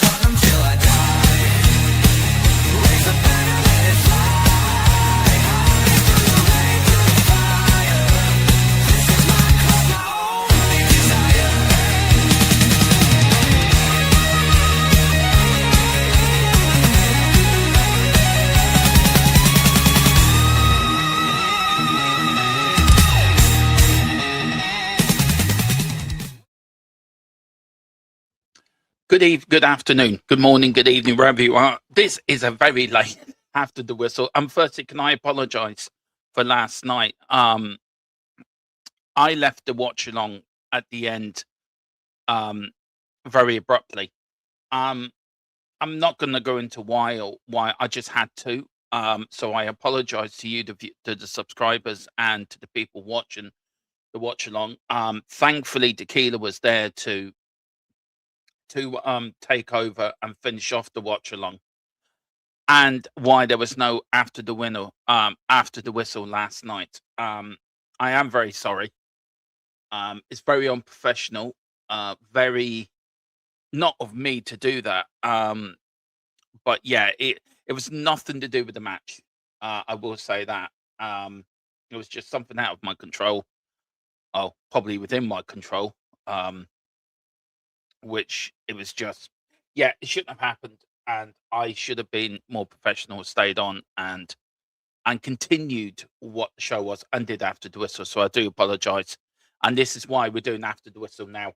Tottenham till I die. Raise a banner, let it fly high through the rain, through the fire. This is my club, my only desire. Good afternoon, good morning, good evening, wherever you are. This is a very late after the whistle. Firstly, can I apologise for last night? I left the watch along at the end very abruptly. I'm not going to go into why I just had to. So I apologise to you, to the subscribers, and to the people watching the watch along. Thankfully, Tequila was there to take over and finish off the watch along, and why there was no after the whistle last night. I am very sorry. It's very unprofessional, very not of me to do that. But yeah, it was nothing to do with the match. I will say that. It was just something out of my control. Oh, probably within my control. Which it was just, yeah, it shouldn't have happened, and I should have been more professional, stayed on, and continued what the show was, and did after the whistle. So I do apologise, and this is why we're doing after the whistle now,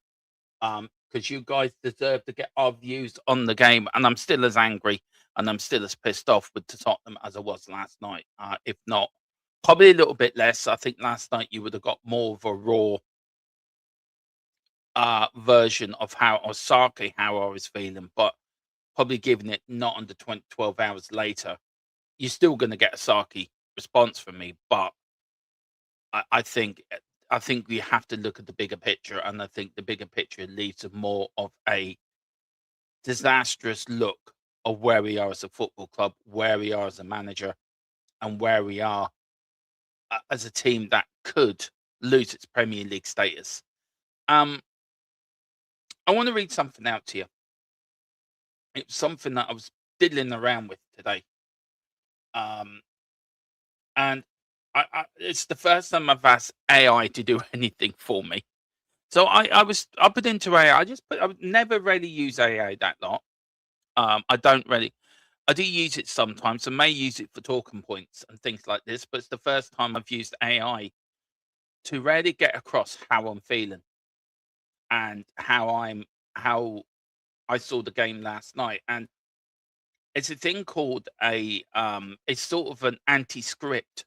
because you guys deserve to get our views on the game, and I'm still as angry and I'm still as pissed off with the Tottenham as I was last night. If not, probably a little bit less. I think last night you would have got more of a raw version of how Osaka, how I was feeling, but probably giving it not under 12 hours later, you're still going to get a Saki response from me. But I think we have to look at the bigger picture, and I think the bigger picture leaves a more of a disastrous look of where we are as a football club, where we are as a manager, and where we are as a team that could lose its Premier League status. I want to read something out to you. It's something that I was diddling around with today. And it's the first time I've asked AI to do anything for me. So I put into AI. I would never really use AI that lot. I don't really. I do use it sometimes. I may use it for talking points and things like this, but it's the first time I've used AI to really get across how I'm feeling and how I saw the game last night. And it's a thing called it's sort of an anti-script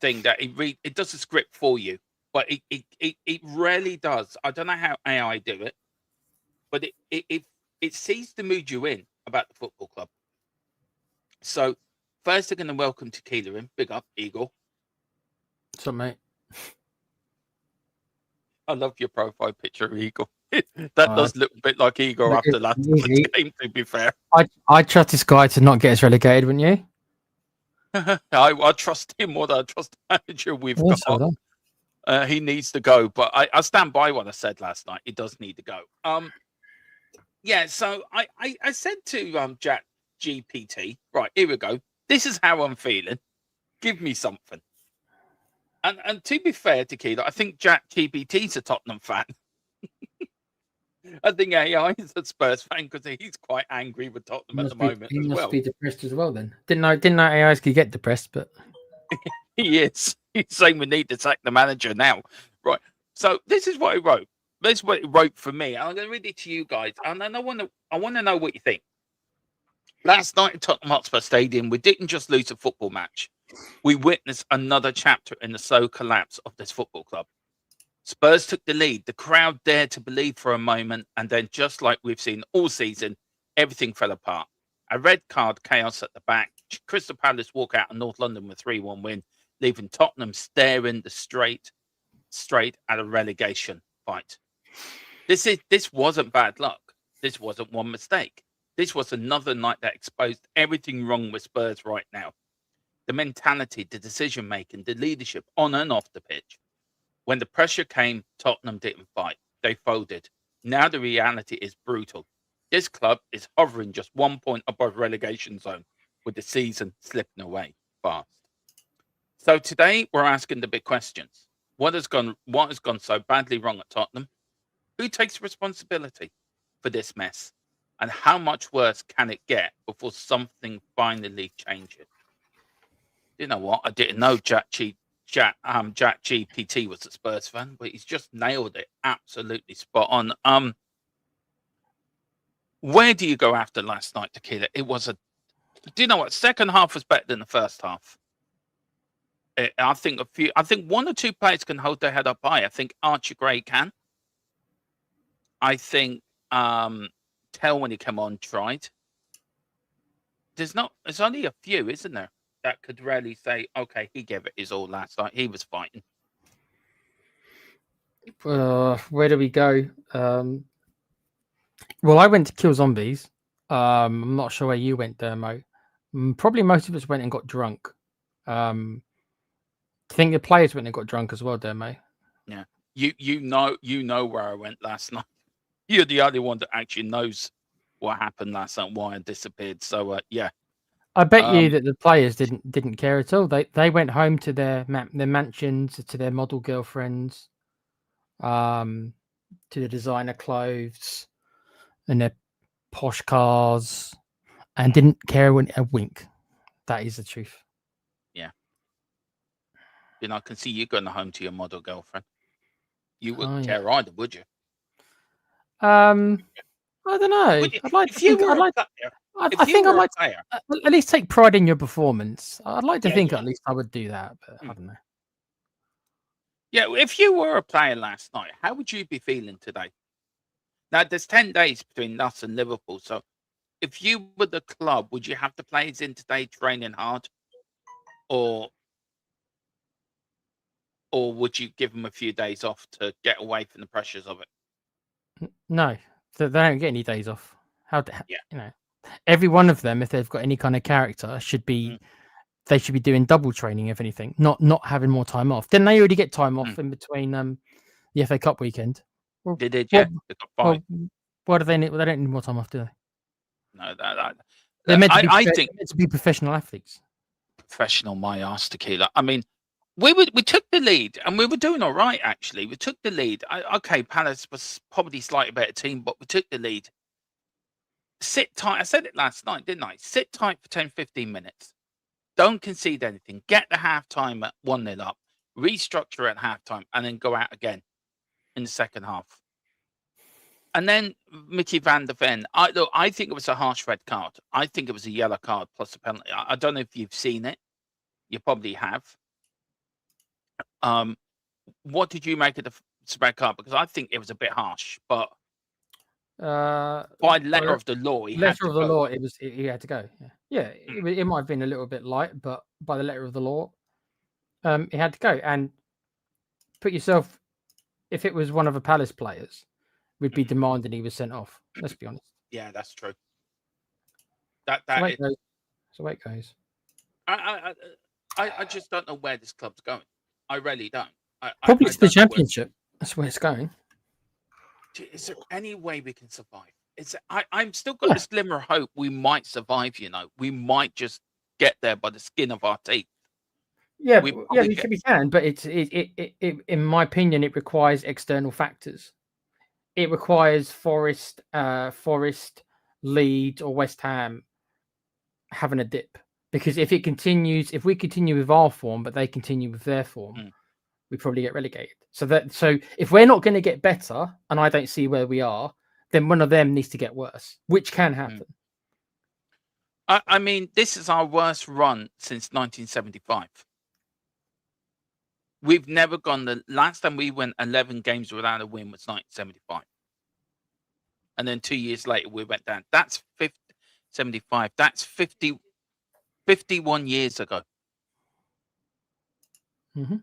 thing that it does a script for you, but it rarely does. I don't know how AI do it, but it sees the mood you in about the football club. So first, they're going to welcome Tequila in. Big up, Eagle. What's up, mate? I love your profile picture, Eagle. That does look a bit like Eagle after last game, to be fair. I trust this guy to not get us relegated, wouldn't you? I trust him more than I trust the manager we've got. He needs to go, but I stand by what I said last night. He does need to go. Yeah, so I said to Jack GPT, right, here we go. This is how I'm feeling. Give me something. And to be fair, Tequila, I think Jack GPT's a Tottenham fan. I think AI is a Spurs fan because he's quite angry with Tottenham at the moment. He must be depressed as well. Then didn't know AIs could get depressed, but he is. He's saying we need to sack the manager now, right? So this is what he wrote. This is what he wrote for me. I'm going to read it to you guys, and then I want to know what you think. Last night at Tottenham Hotspur Stadium, we didn't just lose a football match. We witnessed another chapter in the slow collapse of this football club. Spurs took the lead. The crowd dared to believe for a moment, and then, just like we've seen all season, everything fell apart. A red card, chaos at the back. Crystal Palace walk out of North London with 3-1 win, leaving Tottenham staring straight at a relegation fight. This wasn't bad luck. This wasn't one mistake. This was another night that exposed everything wrong with Spurs right now. The mentality, the decision-making, the leadership on and off the pitch. When the pressure came, Tottenham didn't fight. They folded. Now the reality is brutal. This club is hovering just 1 point above relegation zone, with the season slipping away fast. So today we're asking the big questions. What has gone so badly wrong at Tottenham? Who takes responsibility for this mess? And how much worse can it get before something finally changes? You know what? I didn't know Jack GPT was a Spurs fan, but he's just nailed it. Absolutely spot on. Where do you go after last night, Tequila? It was do you know what? Second half was better than the first half. I think one or two players can hold their head up high. I think Archie Gray can. I think Tell, when he came on, tried. There's only a few, isn't there, that could really say, okay, he gave it his all last night. He was fighting. Where do we go? Well, I went to kill zombies. I'm not sure where you went, Dermo. Probably most of us went and got drunk. I think the players went and got drunk as well, Dermo. Yeah, you know where I went last night. You're the only one that actually knows what happened last night, why I disappeared. So yeah, I bet you that the players didn't care at all. They went home to their mansions, to their model girlfriends, to the designer clothes and their posh cars, and didn't care a wink. That is the truth. Yeah. I can see you going home to your model girlfriend. You wouldn't care either, would you? I don't know. I'd like to think. I think I'd like to at least take pride in your performance. I'd like to think at least I would do that, but I don't know. Yeah, if you were a player last night, how would you be feeling today? Now, there's 10 days between us and Liverpool, so if you were the club, would you have the players in today training hard, or would you give them a few days off to get away from the pressures of it? No, they don't get any days off. Every one of them, if they've got any kind of character, should be they should be doing double training, if anything, not having more time off. Didn't they already get time off in between the FA Cup weekend? Well, they did, yeah. They got 5. What do they need? Well, they don't need more time off, do they? No, they're meant to be professional athletes. Professional, my ass, Tequila. I mean, we took the lead and we were doing all right, actually. We took the lead. Okay, Palace was probably slightly better team, but we took the lead. Sit tight. I said it last night, didn't I? Sit tight for 10, 15 minutes. Don't concede anything. Get the half-time at 1-0 up. Restructure at half-time and then go out again in the second half. And then Mickey van der Ven. I think it was a harsh red card. I think it was a yellow card plus a penalty. I don't know if you've seen it. You probably have. What did you make of the red card? Because I think it was a bit harsh, but by letter of the law, he had to go. Yeah, it might have been a little bit light, but by the letter of the law, he had to go. And put yourself, if it was one of the Palace players, we'd be demanding he was sent off. Let's be honest. Yeah, that's true. That's the way it goes. I just don't know where this club's going. I really don't. Probably it's the Championship. That's where it's going. Is there any way we can survive? I'm still got this glimmer of hope we might survive, we might just get there by the skin of our teeth. Yeah, we can, but it in my opinion, it requires external factors. It requires Forest, Leeds, or West Ham having a dip. Because if we continue with our form, but they continue with their form, we probably get relegated. So if we're not going to get better, and I don't see where we are, then one of them needs to get worse, which can happen. I mean, this is our worst run since 1975. We've never gone. The last time we went 11 games without a win was 1975. And then 2 years later, we went down. That's 75. That's 51 years ago. Mm-hmm.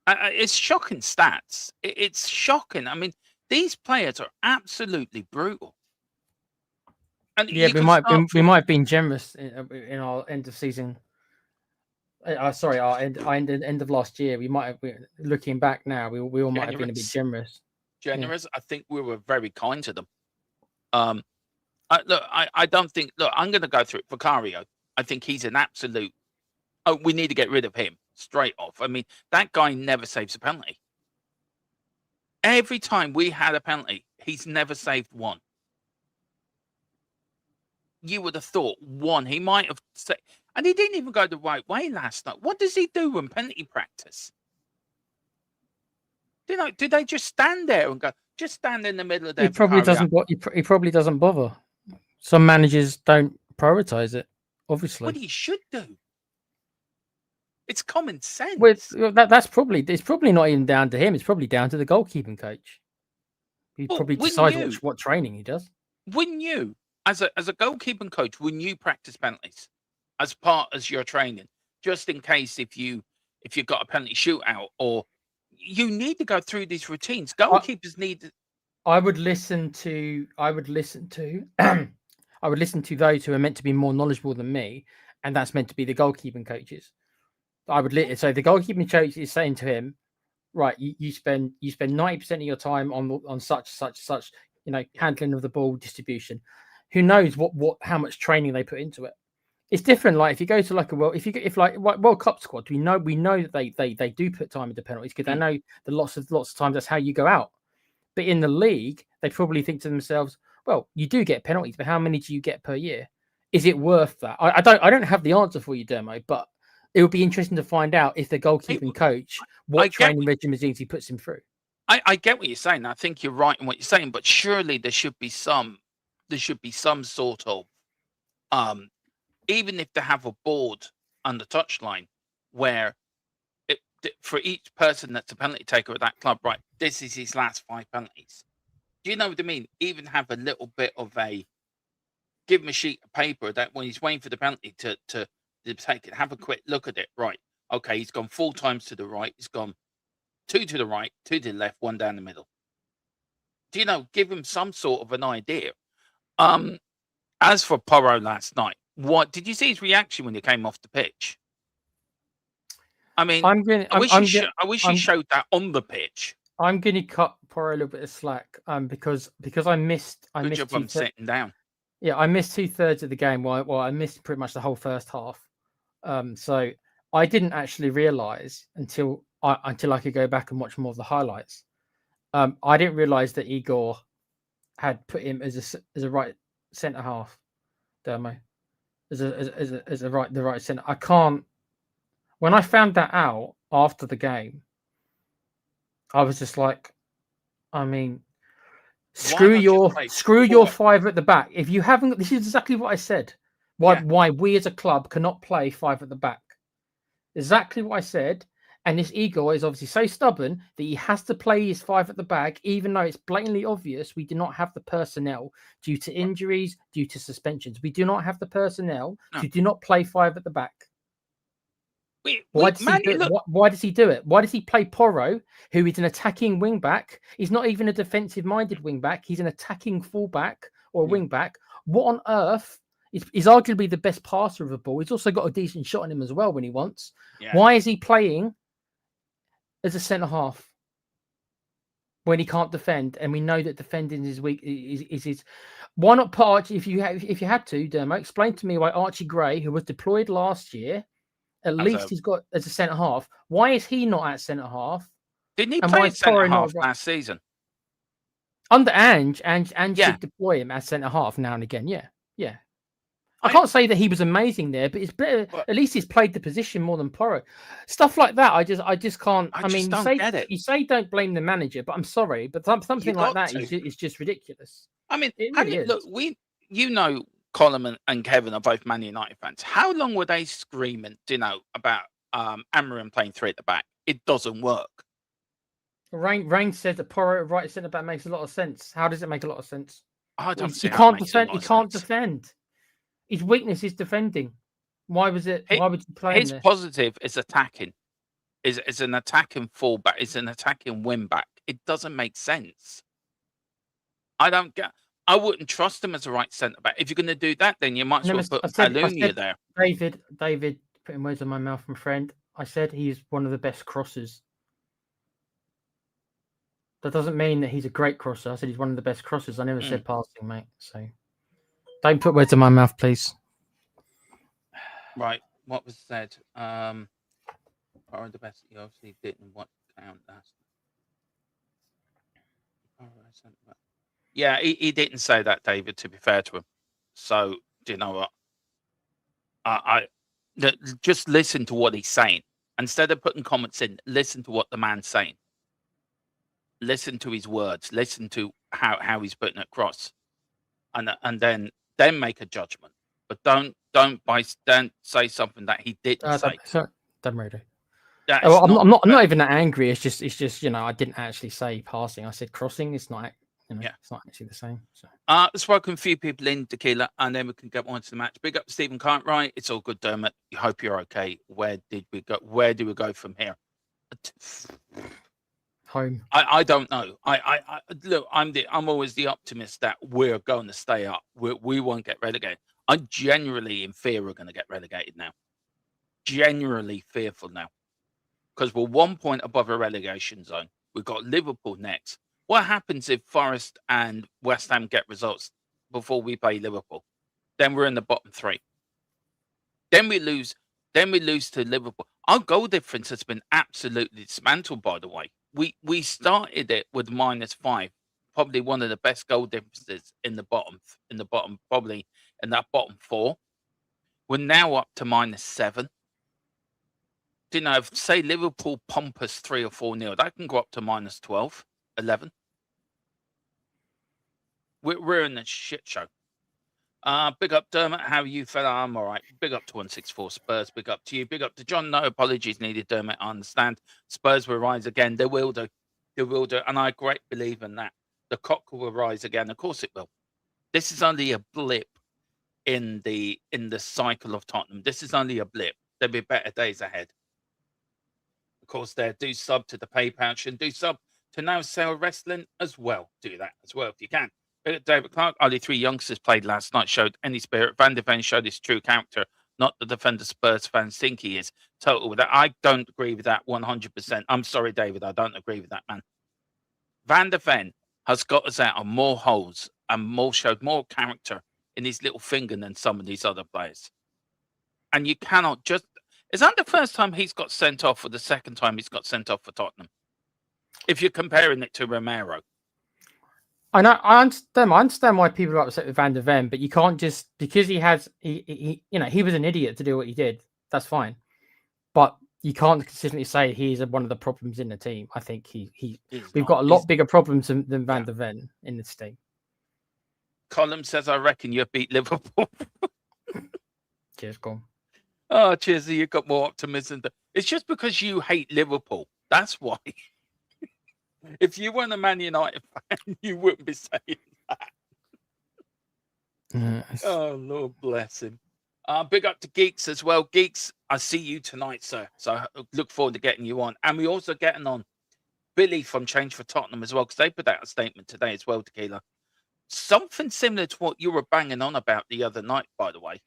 It's shocking stats. It's shocking. I mean, these players are absolutely brutal. And we might have been generous in our end of season. Sorry, our end of last year. We might have, looking back now, we might have been a bit generous. I think we were very kind to them. Look, I don't think. Look, I'm going to go through it. Vicario, I think he's an absolute. Oh, we need to get rid of him straight off. I mean, that guy never saves a penalty. Every time we had a penalty, he's never saved one. You would have thought one. He might have saved, and he didn't even go the right way last night. What does he do in penalty practice? Do they just stand there and go? Just stand in the middle of their. He probably doesn't. He probably doesn't bother. Some managers don't prioritize it. Obviously, What he should do. It's common sense. It's probably not even down to him. It's probably down to the goalkeeping coach. He probably decides what training he does. Wouldn't you, as a goalkeeping coach, wouldn't you practice penalties as part of your training, just in case if you've got a penalty shootout, or you need to go through these routines. Goalkeepers need. I would listen to those who are meant to be more knowledgeable than me, and that's meant to be the goalkeeping coaches. So the goalkeeping coach is saying to him, right, you spend 90% of your time on such, handling of the ball, distribution. Who knows how much training they put into it? It's different. Like if you go to like a World Cup squad, we know that they do put time into penalties because they know that lots of times that's how you go out. But in the league, they probably think to themselves, well, you do get penalties, but how many do you get per year? Is it worth that? I don't have the answer for you, Dermo, but it would be interesting to find out if the goalkeeping coach, what training regimens he puts him through. I get what you're saying. I think you're right in what you're saying, but surely there should be some sort of even if they have a board on the touchline where for each person that's a penalty taker at that club, right, this is his last 5 penalties. Do you know what I mean? Even have a little bit of give him a sheet of paper that when he's waiting for the penalty to take it, have a quick look at it. Right, okay, he's gone 4 times to the right, he's gone 2 to the right, 2 to the left, 1 down the middle. Do you know? Give him some sort of an idea. As for Porro last night, what did you see his reaction when he came off the pitch? I mean, I wish he showed that on the pitch. I'm going to cut Porro a little bit of slack, because I missed. Good job on sitting down. Yeah, I missed 2/3 of the game. Well, I missed pretty much the whole first half. So I didn't actually realise until I could go back and watch more of the highlights. I didn't realise that Igor had put him as a right centre half, Dermo, as the right centre. I can't. When I found that out after the game, I was just like, I mean, screw your 5 at the back. If you haven't, this is exactly what I said. Why we as a club cannot play 5 at the back. Exactly what I said. And this Igor is obviously so stubborn that he has to play his 5 at the back, even though it's blatantly obvious we do not have the personnel due to injuries, due to suspensions. We do not have the personnel to do not play 5 at the back. Why does he do it? Why does he play Porro, who is an attacking wing back? He's not even a defensive-minded wing back. He's an attacking fullback or wing back. What on earth? He's arguably the best passer of the ball. He's also got a decent shot on him as well when he wants. Yeah. Why is he playing as a centre half when he can't defend? And we know that defending is weak. Is his. Why not put Archie? If you had to, Dermo, explain to me why Archie Gray, who was deployed last year, he's got as a centre half. Why is he not at centre half? Didn't he play centre half last season? Under Ange should deploy him as centre half now and again. Yeah. I can't say that he was amazing there, but it's better. At least he's played the position more than Porro. Stuff like that, I just can't. Get it. You say don't blame the manager, but I'm sorry, but something like that is just ridiculous. I mean, look, Colin and Kevin are both Man United fans. How long were they screaming, about Amarim playing 3 at the back? It doesn't work. Rain said that Porro at right centre back makes a lot of sense. How does it make a lot of sense? I don't see. He can't defend. He can't defend. His weakness is defending. Why would you play his positive is attacking. Is an attacking fullback. Is an attacking wing back. It doesn't make sense. I wouldn't trust him as a right centre back. If you're going to do that, then you might as well put Palunia there. David, putting words in my mouth, my friend. I said he's one of the best crossers. That doesn't mean that he's a great crosser. I said he's one of the best crossers. I never said passing, mate. So Don't put words in my mouth, please. Right. What was said? Probably the best. He obviously didn't want to count that. Yeah, he didn't say that, David, to be fair to him. So, do you know what? Just listen to what he's saying. Instead of putting comments in, listen to what the man's saying. Listen to his words. Listen to how he's putting it across. And then make a judgment. But don't say something that he didn't say. Don't worry. That Oh, is I'm not not even that angry. It's just I didn't actually say passing. I said crossing. It's not it's not actually the same. So let's welcome a few people in, Tequila, and then we can get on to the match. Big up to Stephen Cartwright. It's all good, Dermot. I hope you're okay. Where did we go? Where do we go from here? Home. I don't know. I look. I'm always the optimist that we're going to stay up. We won't get relegated. I'm genuinely in fear we're going to get relegated now. Genuinely fearful now, because we're 1 point above a relegation zone. We've got Liverpool next. What happens if Forest and West Ham get results before we play Liverpool? Then we're in the bottom three. Then we lose. Then we lose to Liverpool. Our goal difference has been absolutely dismantled, by the way. We started it with -5, probably one of the best goal differences in the bottom, probably in that bottom four. We're now up to -7. You know, if say Liverpool pump us 3 or 4-0, that can go up to -12, 11. We're in a shit show. Big up Dermot, how are you, fella? I'm all right. Big up to 164 Spurs. Big up to you. Big up to John. No apologies needed, Dermot. I understand. Spurs will rise again. They will do. They will do. And I great believe in that. The cock will rise again. Of course it will. This is only a blip in the cycle of Tottenham. This is only a blip. There'll be better days ahead. Of course, there. Do sub to the pay pouch and do sub to Now Sale Wrestling as well. Do that as well if you can. David Clark, only 3 youngsters played last night, showed any spirit. Van de Ven showed his true character, not the defender Spurs fans think he is. Total with that. I don't agree with that 100%. I'm sorry, David. I don't agree with that, man. Van de Ven has got us out of more holes and showed more character in his little finger than some of these other players. And you cannot just... Is that the first time he's got sent off or the second time he's got sent off for Tottenham? If you're comparing it to Romero. I understand why people are upset with Van de Ven, but you can't just because he was an idiot to do what he did. That's fine, but you can't consistently say he's one of the problems in the team. I think we've got a lot bigger problems than Van de Ven in this team. Column says, I reckon you'll beat Liverpool. Cheers, Colin. Oh, cheers. You've got more optimism. It's just because you hate Liverpool. That's why. If you weren't a Man United fan, you wouldn't be saying that. Yes. Oh, Lord bless him. Big up to Geeks as well. Geeks, I see you tonight, sir. So I look forward to getting you on. And we're also getting on Billy from Change for Tottenham as well, because they put out a statement today as well, Tequila. Something similar to what you were banging on about the other night, by the way.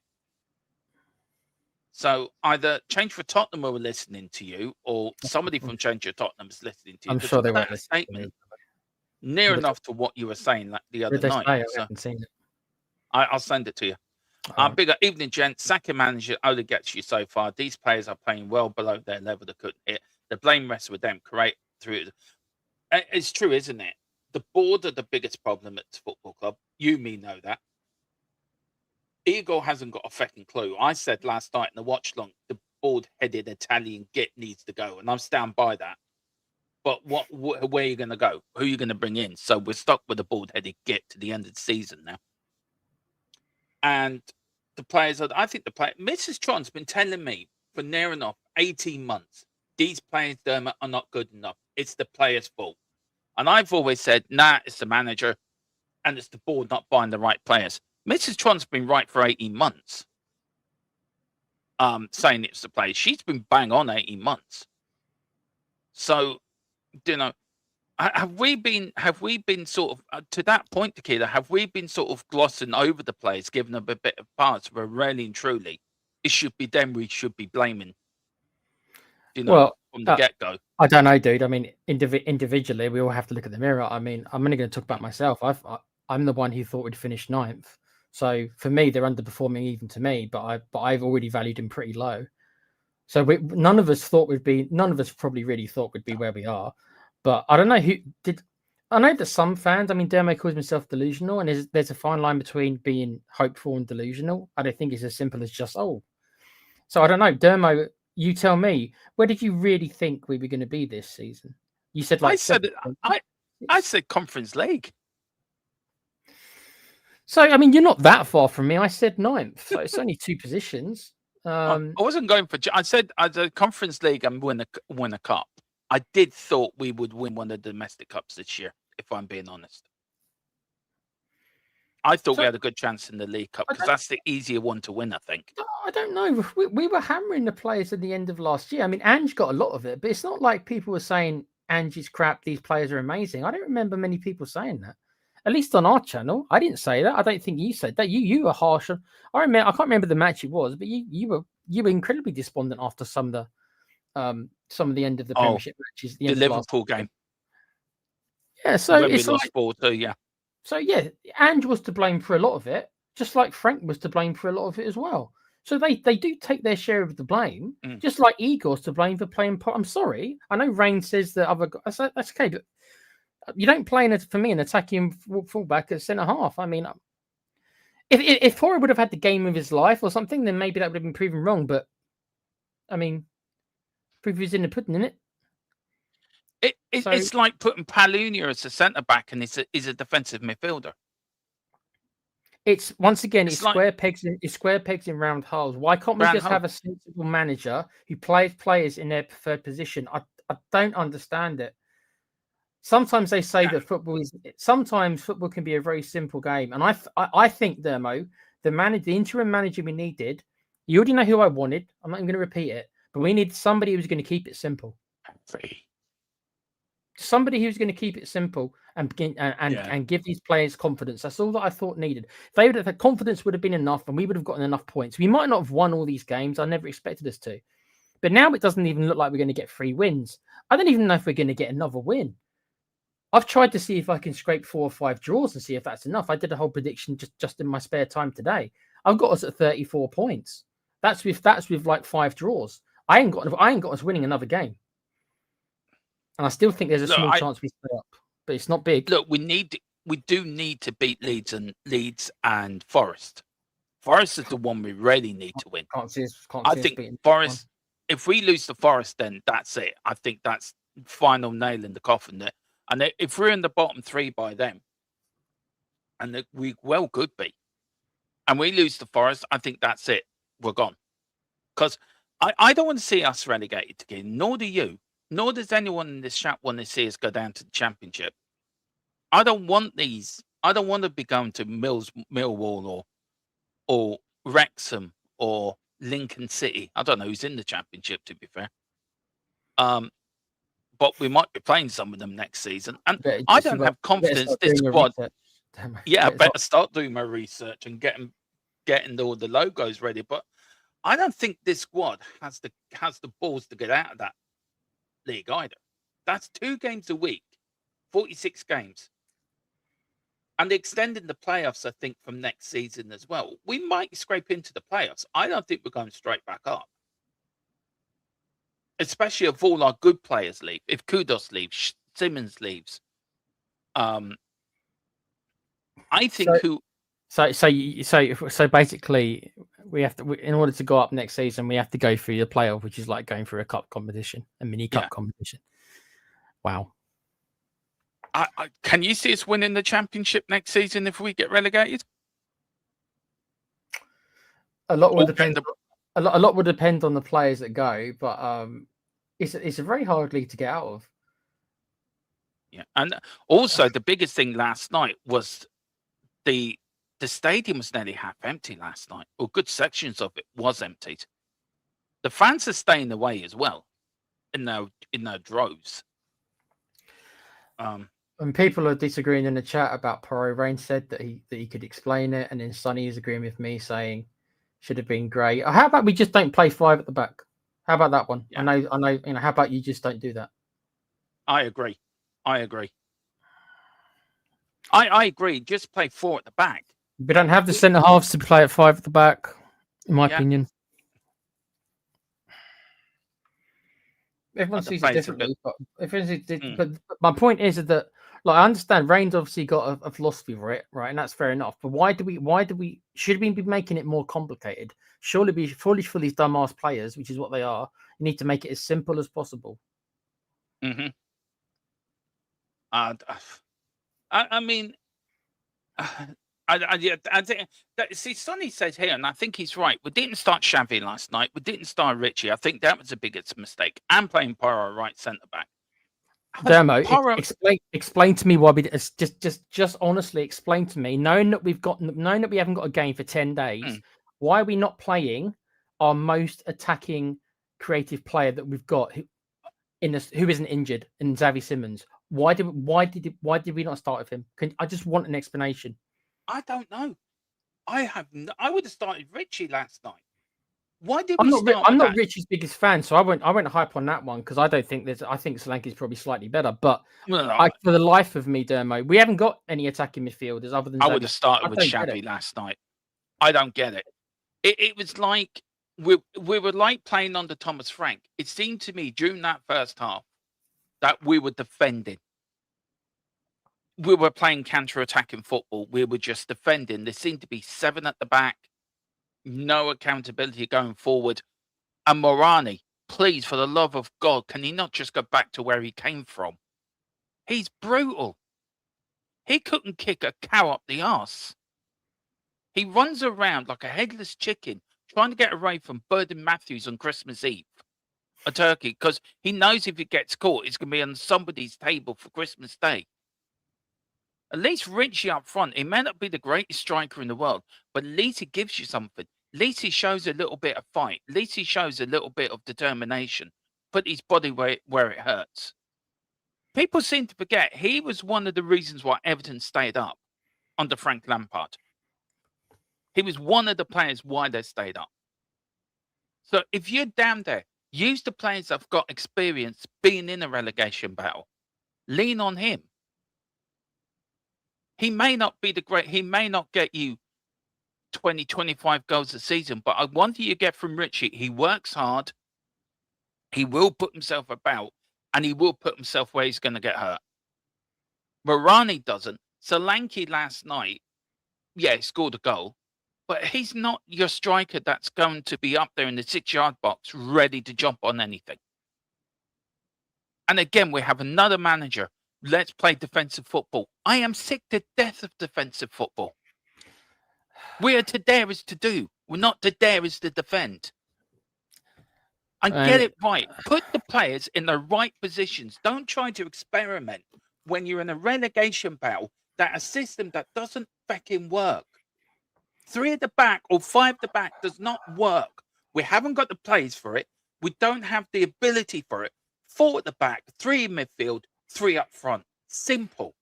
So either Change for Tottenham were listening to you, or somebody from Change for Tottenham is listening to you. I'm sure they weren't listening. Statement near enough to what you were saying the other night. I haven't seen it. I'll send it to you. Bigger evening, gents. Sacking manager only gets you so far. These players are playing well below their level. They couldn't hit. The blame rests with them. Correct through. It's true, isn't it? The board are the biggest problem at the football club. You know that. Igor hasn't got a fucking clue. I said last night in the watch long, the board-headed Italian git needs to go, and I'm stand by that. But where are you going to go? Who are you going to bring in? So we're stuck with the board-headed git to the end of the season now. And the players, Mrs. Tron's been telling me for near enough 18 months, these players, Dermot, are not good enough. It's the players' fault. And I've always said, nah, it's the manager and it's the board not buying the right players. Mrs. Tron's been right for 18 months. Saying it's the players. She's been bang on 18 months. So, have we been sort of to that point, Tequila? Have we been sort of glossing over the players, giving them a bit of parts? Where really and truly, it should be them we should be blaming. From the get go. I don't know, dude. I mean, individually, we all have to look at the mirror. I mean, I'm only going to talk about myself. I'm the one who thought we'd finish 9th. So for me, they're underperforming even to me. But I've already valued him pretty low. So none of us probably really thought we'd be where we are. But I don't know who did. I know that some fans, I mean, Dermo calls himself delusional, and there's a fine line between being hopeful and delusional. I don't think it's as simple as just, oh. So I don't know. Dermo, you tell me, where did you really think we were going to be this season? You said like I said Conference League. So, I mean, you're not that far from me. I said 9th. So it's only 2 positions. I wasn't going for. I said Conference League and win a cup. I did thought we would win one of the domestic cups this year, if I'm being honest. I thought we had a good chance in the League Cup because that's the easier one to win, I think. I don't know. We were hammering the players at the end of last year. I mean, Ange got a lot of it, but it's not like people were saying Ange is crap. These players are amazing. I don't remember many people saying that. At least on our channel, I didn't say that. I don't think you said that. You were harsh. I can't remember the match it was, but you were incredibly despondent after some of the end of the Premiership matches. The Liverpool game. Yeah, so when it's we lost 4-2, yeah. So yeah, Ange was to blame for a lot of it, just like Frank was to blame for a lot of it as well. So they do take their share of the blame, just like Igor's to blame for playing. I'm sorry, I know Rain says that other guys. That's okay, but you don't play for me an attacking fullback at centre half. I mean, if Hora would have had the game of his life or something, then maybe that would have been proven wrong. But I mean, proof is in the pudding, isn't it? It's like putting Palunia as a centre back and is a defensive midfielder. It's once again, it's square pegs in round holes. Why can't we just have a sensible manager who plays players in their preferred position? I don't understand it. Sometimes they say that football can be a very simple game, and I think Dermo, the interim manager we needed, you already know who I wanted. I'm not even going to repeat it, but we need somebody who's going to keep it simple. Somebody who's going to keep it simple and give these players confidence. That's all that I thought needed. If the confidence would have been enough, and we would have gotten enough points. We might not have won all these games. I never expected us to, but now it doesn't even look like we're going to get 3 wins. I don't even know if we're going to get another win. I've tried to see if I can scrape 4 or 5 draws and see if that's enough. I did a whole prediction just in my spare time today. I've got us at 34 points. That's with like 5 draws. I ain't got us winning another game. And I still think there's a small chance we stay up, but it's not big. Look, we do need to beat Leeds and Forest. Forest is the one we really need to win. I think Forest. If we lose to Forest, then that's it. I think that's final nail in the coffin there. And if we're in the bottom 3 by them, and we well could be, and we lose to Forest, I think that's it. We're gone. Because I don't want to see us relegated again, nor do you. Nor does anyone in this chat want to see us go down to the Championship. I don't want these. I don't want to be going to Millwall or Wrexham or Lincoln City. I don't know who's in the Championship, to be fair. But we might be playing some of them next season. And I don't have confidence this squad. Yeah, I better start doing my research and getting all the logos ready. But I don't think this squad has the balls to get out of that league either. That's 2 games a week, 46 games. And extending the playoffs, I think, from next season as well. We might scrape into the playoffs. I don't think we're going straight back up. Especially if all our good players leave. If Kudos leaves, Simmons leaves. I think So basically, we have to, in order to go up next season, we have to go through the playoff, which is like going through a cup competition, a mini cup competition. Wow. Can you see us winning the Championship next season if we get relegated? A lot will depend. A lot will depend on the players that go, but it's a very hard league to get out of. Yeah, and also the biggest thing last night was the stadium was nearly half empty last night, or good sections of it was emptied. The fans are staying away as well, in their droves. And people are disagreeing in the chat about Poro. Rain said that he could explain it, and then Sonny is agreeing with me, saying should have been great. How about we just don't play 5 at the back? How about that one? Yeah. I know. You know, how about you just don't do that? I agree. I agree. Just play 4 at the back. We don't have the centre halves to play at 5 at the back, in my Yeah. opinion. Everyone the sees it players have differently, but Mm. but my point is that, like, I understand Reigns obviously got a philosophy for it, right, and that's fair enough. But why do we should we be making it more complicated? Surely be foolish for these dumbass players, which is what they are. You need to make it as simple as possible. Mm-hmm. I mean, I think see, Sonny says here, and I think he's right. We didn't start Xavi last night. We didn't start Richie. I think that was the biggest mistake. And playing Porro right centre back. Dermo, Porro, explain to me why we just honestly explain to me, knowing that we haven't got a game for 10 days, why are we not playing our most attacking creative player that we've got who isn't injured, in Xavi Simons? Why did we not start with him? I just want an explanation. I don't know. I would have started Richie last night. Why did I'm we not start? I'm with not that? Richie's biggest fan, so I won't hype on that one because I don't think I think Solanke's probably slightly better, but No, for the life of me, Dermo, we haven't got any attacking midfielders other than I Xavi. would have started with Xavi last night. I don't get it. It was like we were like playing under Thomas Frank. It seemed to me during that first half that we were defending. We were playing counter-attacking football. We were just defending. There seemed to be 7 at the back, no accountability going forward. And Morani, please, for the love of God, can he not just go back to where he came from? He's brutal. He couldn't kick a cow up the arse. He runs around like a headless chicken, trying to get away from Burden Matthews on Christmas Eve, a turkey, because he knows if he gets caught, it's going to be on somebody's table for Christmas Day. At least Richie up front, he may not be the greatest striker in the world, but at least he gives you something. At least he shows a little bit of fight. At least he shows a little bit of determination. Put his body where it hurts. People seem to forget he was one of the reasons why Everton stayed up under Frank Lampard. He was one of the players why they stayed up. So if you're down there, use the players that've got experience being in a relegation battle. Lean on him. He may not be he may not get you 20, 25 goals a season, but one thing you get from Richie, he works hard, he will put himself about, and he will put himself where he's going to get hurt. Morani doesn't. Solanke last night, yeah, he scored a goal, but he's not your striker that's going to be up there in the 6-yard box ready to jump on anything. And again, we have another manager. Let's play defensive football. I am sick to death of defensive football. We are to dare is to do. We're not to dare is to defend. And get it right. Put the players in the right positions. Don't try to experiment when you're in a relegation battle. That a system that doesn't fucking work. 3 at the back or 5 at the back does not work. We haven't got the players for it. We don't have the ability for it. 4 at the back, 3 in midfield, 3 up front. Simple.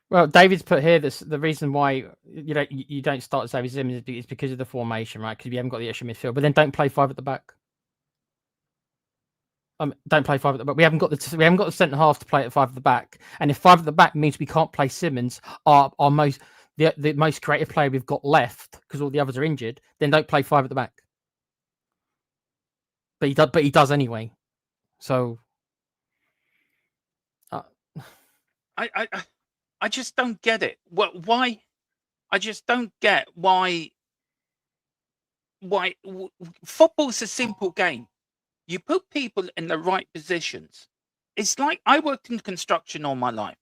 Well, David's put here the reason why you don't start Xavi Simons is because of the formation, right? Because we haven't got the extra midfield. But then don't play 5 at the back. Don't play 5 at the back. We haven't got the centre half to play at 5 at the back. And if 5 at the back means we can't play Simons, the most creative player we've got left, because all the others are injured, then don't play 5 at the back. But he does anyway. So I just don't get it. Why? I just don't get why. Football's a simple game. You put people in the right positions. It's like I worked in construction all my life.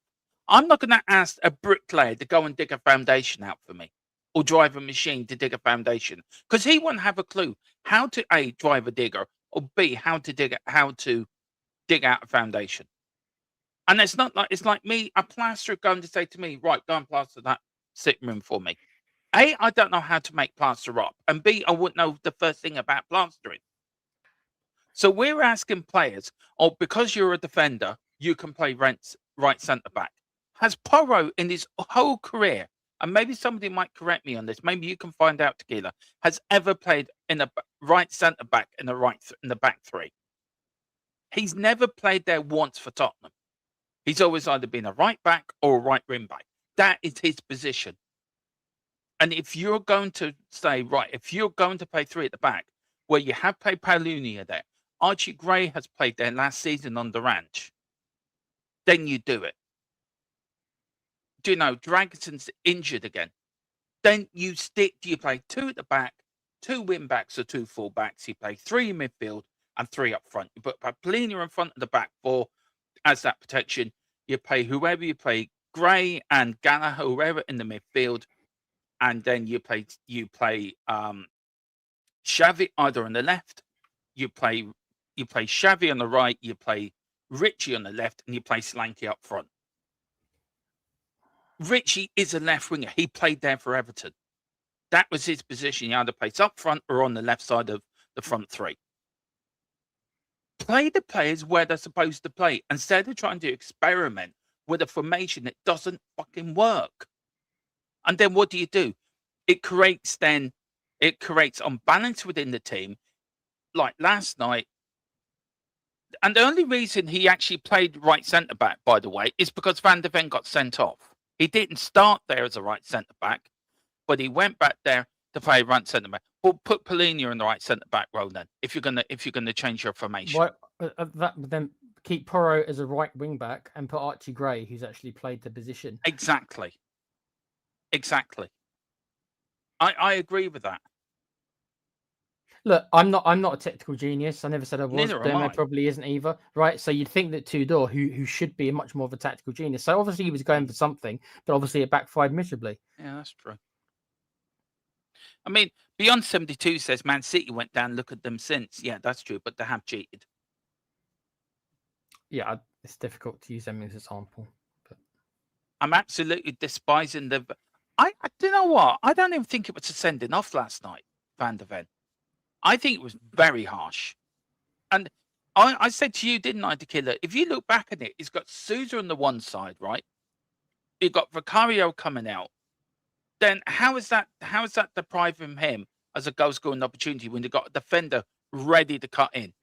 I'm not going to ask a bricklayer to go and dig a foundation out for me or drive a machine to dig a foundation because he won't have a clue how to A, drive a digger, or B, how to dig out a foundation. And it's like me, a plasterer going to say to me, right, go and plaster that sitting room for me. A, I don't know how to make plaster up. And B, I wouldn't know the first thing about plastering. So we're asking players, because you're a defender, you can play right centre back. Has Porro in his whole career, and maybe somebody might correct me on this, maybe you can find out, Tequila, has ever played in a right centre back in the back 3? He's never played there once for Tottenham. He's always either been a right back or a right wing back. That is his position. And if you're going to say, right, if you're going to play 3 at the back, where you have played Palunia there, Archie Gray has played there last season on the ranch, then you do it. Do you know, Dragonson's injured again. Then you play 2 at the back, 2 wing backs or 2 full backs. You play 3 in midfield and 3 up front. You put Palunia in front of the back 4 as that protection. You play whoever you play, Gray and Gallagher, whoever in the midfield. And then you play Xavi either on the left, you play Xavi on the right, you play Richie on the left, and you play Slanky up front. Richie is a left winger. He played there for Everton. That was his position. He either plays up front or on the left side of the front 3. Play the players where they're supposed to play instead of trying to experiment with a formation that doesn't fucking work. And then what do? It creates unbalance within the team. Like last night, and the only reason he actually played right centre back, by the way, is because Van der Ven got sent off. He didn't start there as a right centre back, but he went back there to play right centre back. Well, put Palunia in the right centre back role then, if you're gonna change your formation. Then keep Porro as a right wing back and put Archie Gray, who's actually played the position. Exactly. I agree with that. Look, I'm not a technical genius. I never said I was. Neither am I. Demo probably isn't either, right? So you'd think that Tudor, who should be much more of a tactical genius, so obviously he was going for something, but obviously it backfired miserably. Yeah, that's true. I mean, Beyond 72 says Man City went down. Look at them since. Yeah, that's true, but they have cheated. Yeah, it's difficult to use them as an example. But I'm absolutely despising the. I don't know what. I don't even think it was a sending off last night, Van der Ven. I think it was very harsh. And I said to you, didn't I, Killer? If you look back at it, he's got Sousa on the one side, right? You've got Vicario coming out. Then how is that depriving him as a goal scoring opportunity when you've got a defender ready to cut in?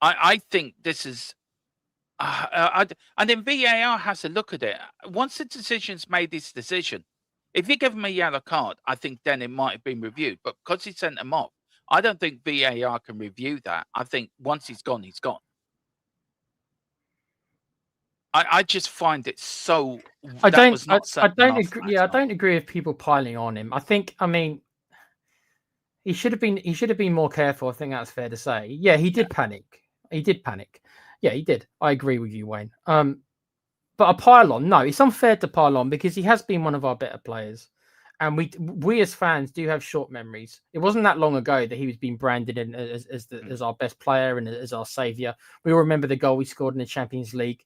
I think this is. And then VAR has to look at it. Once the decision's made this decision, if you give him a yellow card, I think then it might have been reviewed. But because he sent him off, I don't think VAR can review that. I think once he's gone, he's gone. I just find it so. I don't agree. Yeah, I don't agree with people piling on him. I mean, he should have been more careful. I think that's fair to say. Yeah, he did panic. Yeah, he did. I agree with you, Wayne. But a pile on, no, it's unfair to pile on because he has been one of our better players. And we as fans do have short memories. It wasn't that long ago that he was being branded in as our best player and as our saviour. We all remember the goal we scored in the Champions League,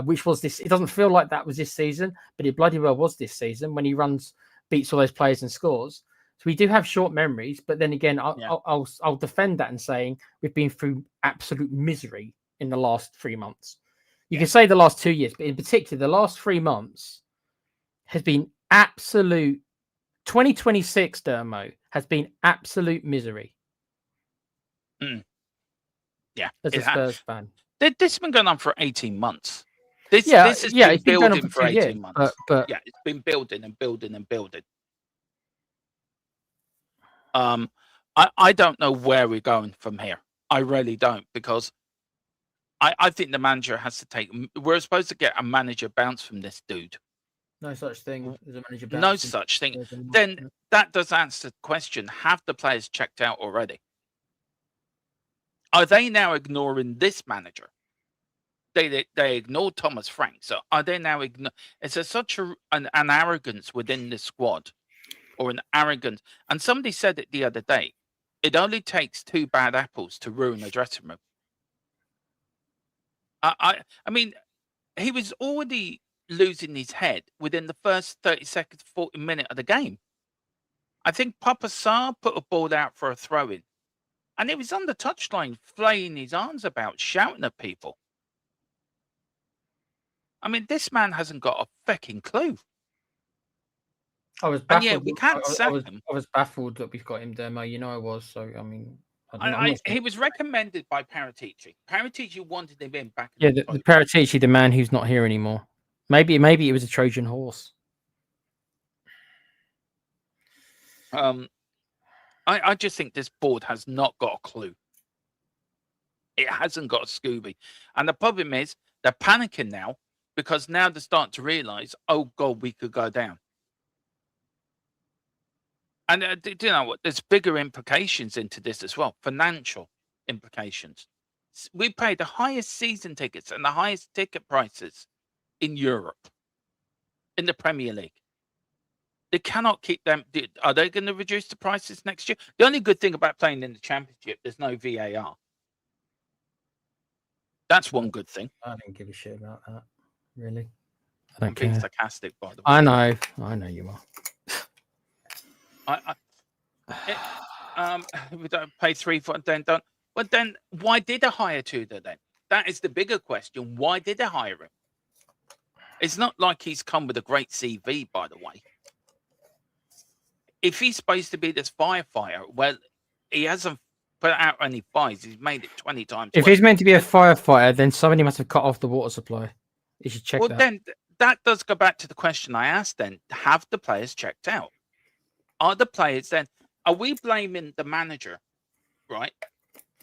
which was this. It doesn't feel like that was this season, but it bloody well was this season when he beats all those players and scores. So we do have short memories, but then again, I'll defend that and saying we've been through absolute misery in the last 3 months. You can say the last 2 years, but in particular, the last 3 months has been absolute. 2026, Dermo, has been absolute misery. Yeah, as a Spurs fan. This has been going on for 18 months. This has been building for 18 years, months. But yeah, it's been building and building and building. I don't know where we're going from here. I really don't, because I think the manager has to take. We're supposed to get a manager bounce from this dude. No such thing as a manager bounce. No such thing. Then that does answer the question: have the players checked out already? Are they now ignoring this manager? They ignored Thomas Frank. So are they now is there such an arrogance within the squad, or an arrogance? And somebody said it the other day. It only takes 2 bad apples to ruin a dressing room. I mean, he was already losing his head within the first 30 seconds, 40 minutes of the game. I think Papa Sarr put a ball out for a throw-in, and he was on the touchline flaying his arms about, shouting at people. I mean, this man hasn't got a fucking clue. I was baffled. And yeah, we can't sack him. I was baffled that we've got him, Demo. You know I was. So, I mean... he was recommended by Paratici. Paratici wanted him in back. Yeah, the Paratici, the man who's not here anymore. Maybe it was a Trojan horse. I just think this board has not got a clue. It hasn't got a Scooby. And the problem is they're panicking now because now they're starting to realise, oh, God, we could go down. And do you know what? There's bigger implications into this as well, financial implications. We pay the highest season tickets and the highest ticket prices in Europe, in the Premier League. They cannot keep them. Are they going to reduce the prices next year? The only good thing about playing in the Championship, there's no VAR. That's one good thing. I don't give a shit about that, really. I don't I'm being care. sarcastic, by the way. I know you are. We don't pay 3 for then don't. But then, why did they hire Tudor then? That is the bigger question. Why did they hire him? It's not like he's come with a great CV, by the way. If he's supposed to be this firefighter, well, he hasn't put out any fires. He's made it 20 times. If he's meant to be a firefighter, then somebody must have cut off the water supply. You should check that. Then that does go back to the question I asked then. Have the players checked out? Are the players then, are we blaming the manager, right?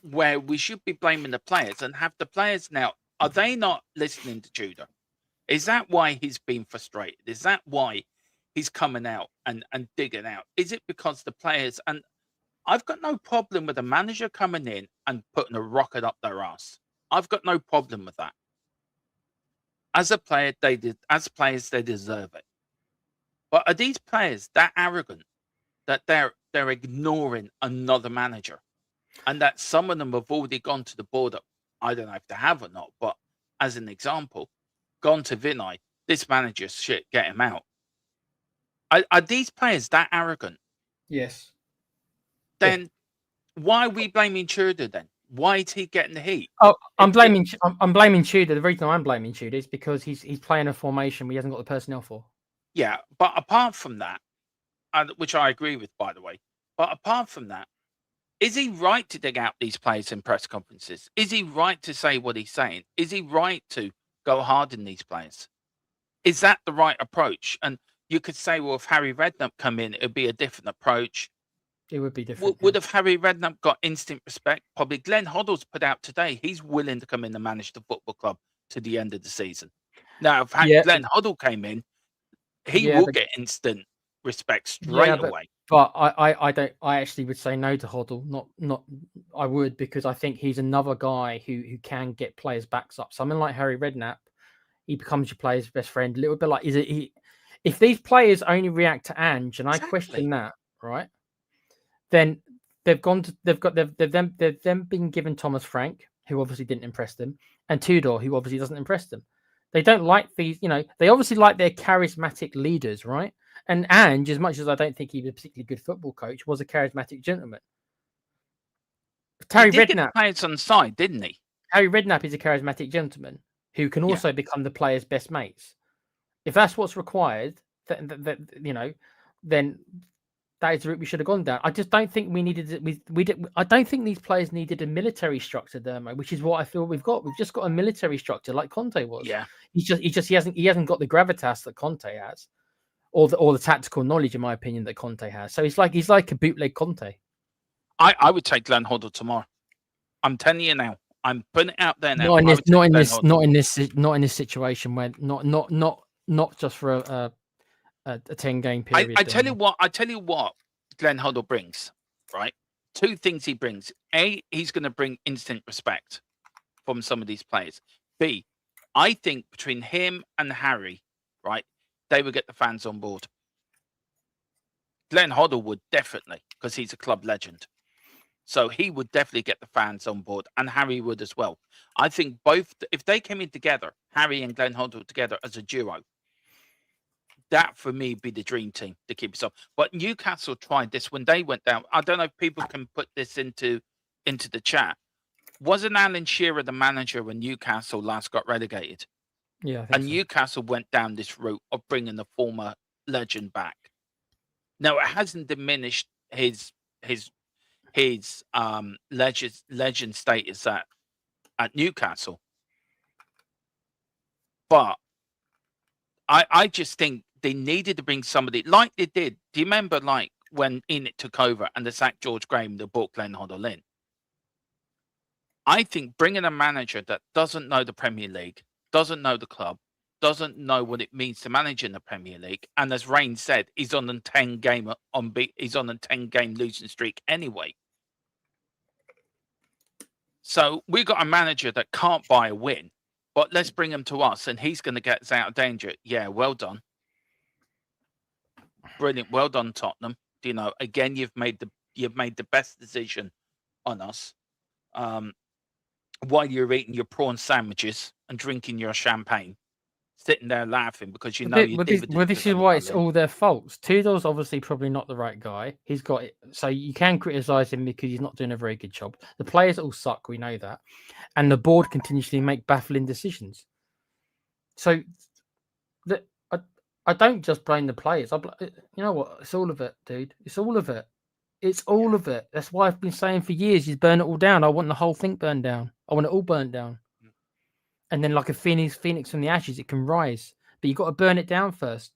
Where we should be blaming the players, and have the players now, are they not listening to Tudor? Is that why he's been frustrated? Is that why he's coming out and digging out? Is it because the players, and I've got no problem with a manager coming in and putting a rocket up their ass. I've got no problem with that. As a player, as players, they deserve it. But are these players that arrogant that they're ignoring another manager, and that some of them have already gone to the board? I don't know if they have or not, but as an example, gone to Vinay, this manager's shit, get him out. Are these players that arrogant? Yes. Then why are we blaming Tudor then? Why is he getting the heat? Oh, I'm blaming Tudor. The reason I'm blaming Tudor is because he's playing a formation he hasn't got the personnel for. Yeah, but apart from that, which I agree with, by the way, but apart from that, is he right to dig out these players in press conferences? Is he right to say what he's saying? Is he right to go hard in these players? Is that the right approach? And you could say, well, if Harry Redknapp come in, it would be a different approach. It would be different. Would have Harry Redknapp got instant respect? Probably. Glenn Hoddle's put out today, he's willing to come in and manage the football club to the end of the season. Now, if Glenn Hoddle came in, he will get instant respect straight away. But I actually would say no to Hoddle. Not I would, because I think he's another guy who can get players' backs up. Someone like Harry Redknapp, he becomes your player's best friend. A little bit like, if these players only react to Ange, and I question that, right? Then they've been given Thomas Frank, who obviously didn't impress them, and Tudor, who obviously doesn't impress them. They don't like these, they obviously like their charismatic leaders, right? And Ange, as much as I don't think he was a particularly good football coach, was a charismatic gentleman. Harry Redknapp players on the side, didn't he? Harry Redknapp is a charismatic gentleman who can also become the players' best mates. If that's what's required, then that is the route we should have gone down. I just don't think we needed it. I don't think these players needed a military structure, Dermo, which is what I feel we've got. We've just got a military structure like Conte was. Yeah. He hasn't got the gravitas that Conte has, or the tactical knowledge, in my opinion, that Conte has. So he's like a bootleg Conte. I would take Glenn Hoddle tomorrow. I'm telling you now. I'm putting it out there now. Not in this situation where not just for a 10-game period. I tell you what Glenn Hoddle brings, right? Two things he brings. A, he's going to bring instant respect from some of these players. B, I think between him and Harry, right, they would get the fans on board. Glenn Hoddle would definitely, because he's a club legend. So he would definitely get the fans on board, and Harry would as well. I think both, if they came in together, Harry and Glenn Hoddle together as a duo, that for me be the dream team to keep us up. But Newcastle tried this when they went down. I don't know if people can put this into the chat. Wasn't Alan Shearer the manager when Newcastle last got relegated? Yeah, I think and so. Newcastle went down this route of bringing the former legend back. Now, it hasn't diminished his legend status at Newcastle, but I just think they needed to bring somebody like they did. Do you remember, like when Enid took over and they sacked George Graham, they brought Glenn Hoddle in. I think bringing a manager that doesn't know the Premier League, doesn't know the club, doesn't know what it means to manage in the Premier League, and as Rain said, he's on a 10-game losing streak anyway. So we got a manager that can't buy a win, but let's bring him to us, and he's going to get us out of danger. Yeah, well done, brilliant, well done, Tottenham. You know, again, you've made the best decision on us. While you're eating your prawn sandwiches and drinking your champagne, sitting there laughing because you know your dividends. Well, this is why it's all their faults. Tudor's obviously probably not the right guy. He's got it, so you can criticize him because he's not doing a very good job. The players all suck, we know that, and the board continuously make baffling decisions. So, I don't just blame the players. You know what? It's all of it, dude. It's all of it. It's all of it. That's why I've been saying for years, you burn it all down. I want the whole thing burned down. I want it all burnt down. And then like a phoenix from the ashes, it can rise. But you've got to burn it down first.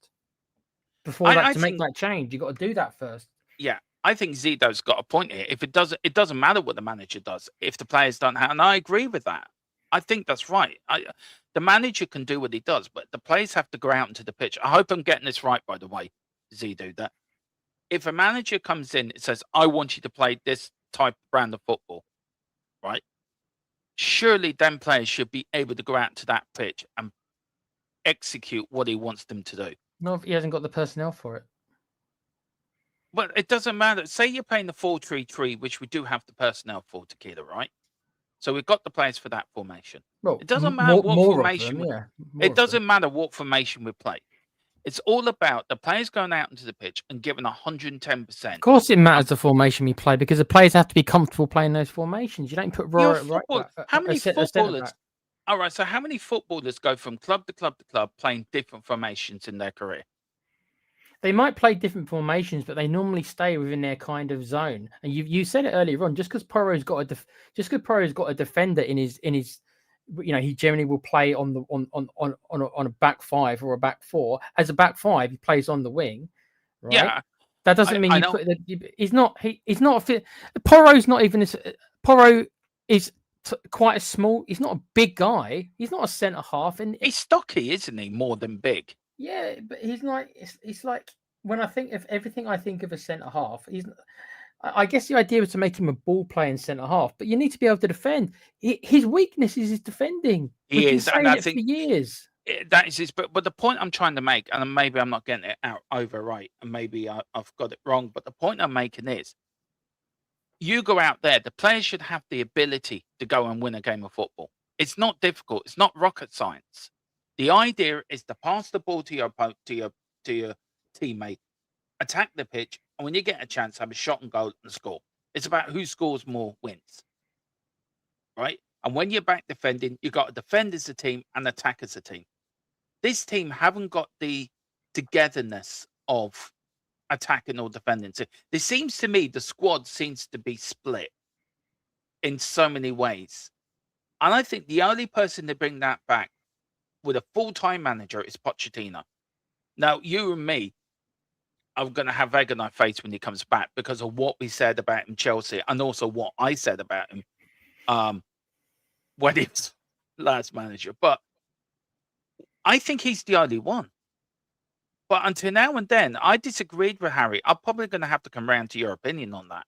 Before to make that change, you've got to do that first. Yeah, I think Zido's got a point here. If it doesn't matter what the manager does if the players don't have, and I agree with that. I think that's right. The manager can do what he does, but the players have to go out into the pitch. I hope I'm getting this right, by the way, Zido, that if a manager comes in and says, I want you to play this type of brand of football, right? Surely them players should be able to go out to that pitch and execute what he wants them to do. No, if he hasn't got the personnel for it. But it doesn't matter. Say you're playing the 4-3-3, which we do have the personnel for, Tequila, right? So we've got the players for that formation. Well, it doesn't matter what formation. It doesn't matter what formation we play. It's all about the players going out into the pitch and giving 110%. Of course, it matters the formation we play because the players have to be comfortable playing those formations. You don't put how many footballers? All right, so how many footballers go from club to club to club playing different formations in their career? They might play different formations, but they normally stay within their kind of zone. And you said it earlier on. Just because Porro's got a defender in his, you know, he generally will play on a back five or a back four. As a back five, he plays on the wing, right? Yeah, that doesn't mean he's not fit. Porro's not even. Porro is quite a small. He's not a big guy. He's not a centre half, and he's stocky, isn't he? More than big. Yeah, but he's like it's like when I think of everything I think of a centre half. I guess the idea was to make him a ball playing centre half, but you need to be able to defend. His weakness is his defending. He is, and I think for years. That is his. But the point I'm trying to make, and maybe I'm not getting it out over right, and maybe I've got it wrong. But the point I'm making is, you go out there. The players should have the ability to go and win a game of football. It's not difficult. It's not rocket science. The idea is to pass the ball to your teammate, attack the pitch, and when you get a chance, have a shot and goal and score. It's about who scores more wins, right? And when you're back defending, you've got to defend as a team and attack as a team. This team haven't got the togetherness of attacking or defending. So it seems to me the squad seems to be split in so many ways. And I think the only person to bring that back with a full-time manager is Pochettino. Now, you and me are going to have egg on our face when he comes back because of what we said about him, Chelsea, and also what I said about him when he was last manager. But I think he's the only one. But until now and then, I disagreed with Harry. I'm probably going to have to come round to your opinion on that.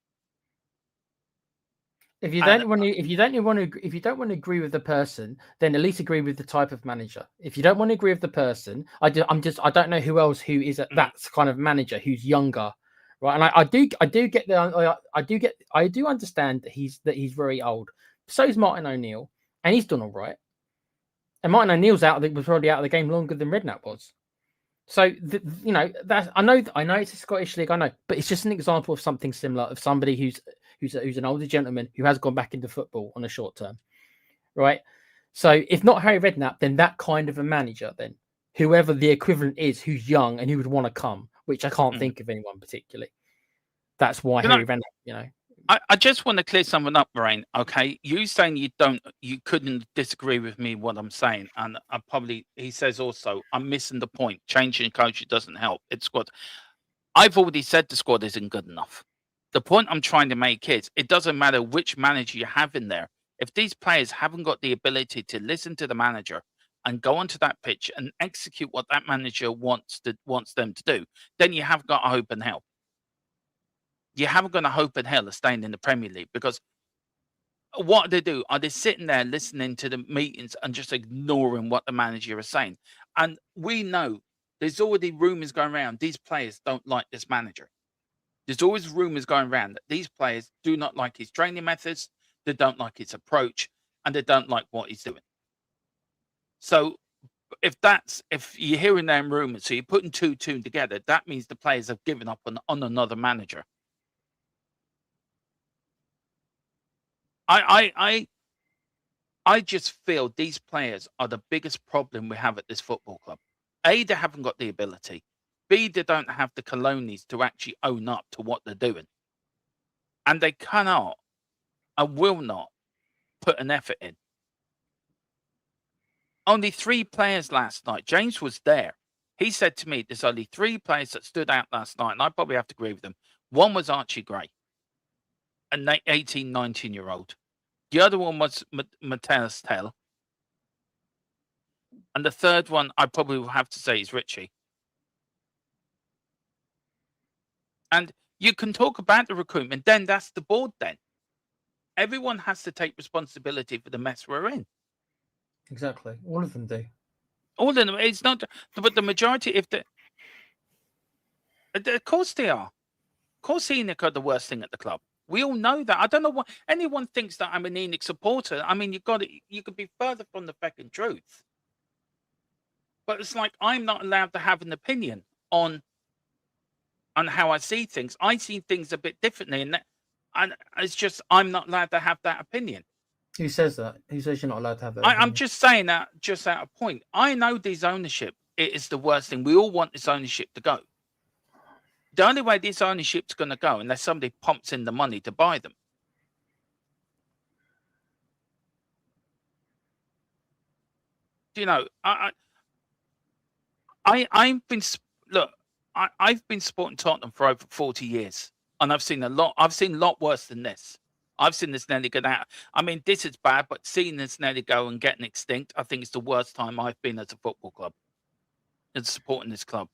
If you don't want to agree with the person, then at least agree with the type of manager. If you don't want to agree with the person, I don't know who else who is that kind of manager who's younger, right? And I do understand that he's very old. So is Martin O'Neill, and he's done all right. And Martin O'Neill's was probably out of the game longer than Redknapp was. So I know it's a Scottish league, I know, but it's just an example of something similar of somebody who's an older gentleman who has gone back into football on a short term, right? So if not Harry Redknapp, then that kind of a manager, then whoever the equivalent is, who's young and who would want to come, which I can't think of anyone particularly. That's why Harry Redknapp, I just want to clear something up, Rain. Okay, you saying you couldn't disagree with me what I'm saying, and he says also I'm missing the point. Changing coach doesn't help. It's what I've already said the squad isn't good enough. The point I'm trying to make is it doesn't matter which manager you have in there. If these players haven't got the ability to listen to the manager and go onto that pitch and execute what that manager wants them to do, then you have got a hope in hell. You haven't got a hope in hell of staying in the Premier League, because what do? Are they sitting there listening to the meetings and just ignoring what the manager is saying? And we know there's already rumours going around. These players don't like this manager. There's always rumours going around that these players do not like his training methods, they don't like his approach, and they don't like what he's doing. So if you're hearing them rumours, so you're putting two together, that means the players have given up on another manager. I just feel these players are the biggest problem we have at this football club. A, they haven't got the ability. B, they don't have the colonies to actually own up to what they're doing. And they cannot and will not put an effort in. Only 3 players last night. James was there. He said to me, there's only 3 players that stood out last night, and I probably have to agree with them. One was Archie Gray, an 18, 19-year-old. The other one was Mateus Tell. And the third one, I probably will have to say, is Richie. And you can talk about the recruitment, then that's the board then. Everyone has to take responsibility for the mess we're in. Exactly. All of them do. All of them. It's not, but the majority, of course they are. Of course Enoch are the worst thing at the club. We all know that. I don't know why anyone thinks that I'm an Enoch supporter. I mean, you could be further from the fucking truth. But it's like I'm not allowed to have an opinion on how I see things. I see things a bit differently, and it's just I'm not allowed to have that opinion. Who says that? Who says you're not allowed to have that? I'm just saying that just out of point. I know this ownership, it is the worst thing. We all want this ownership to go. The only way this ownership's going to go, unless somebody pumps in the money to buy them. You know, I've been supporting Tottenham for over 40 years, and I've seen a lot. I've seen a lot worse than this. I've seen this nearly go out. I mean, this is bad, but seeing this nearly go and getting extinct, I think it's the worst time I've been as a football club and supporting this club.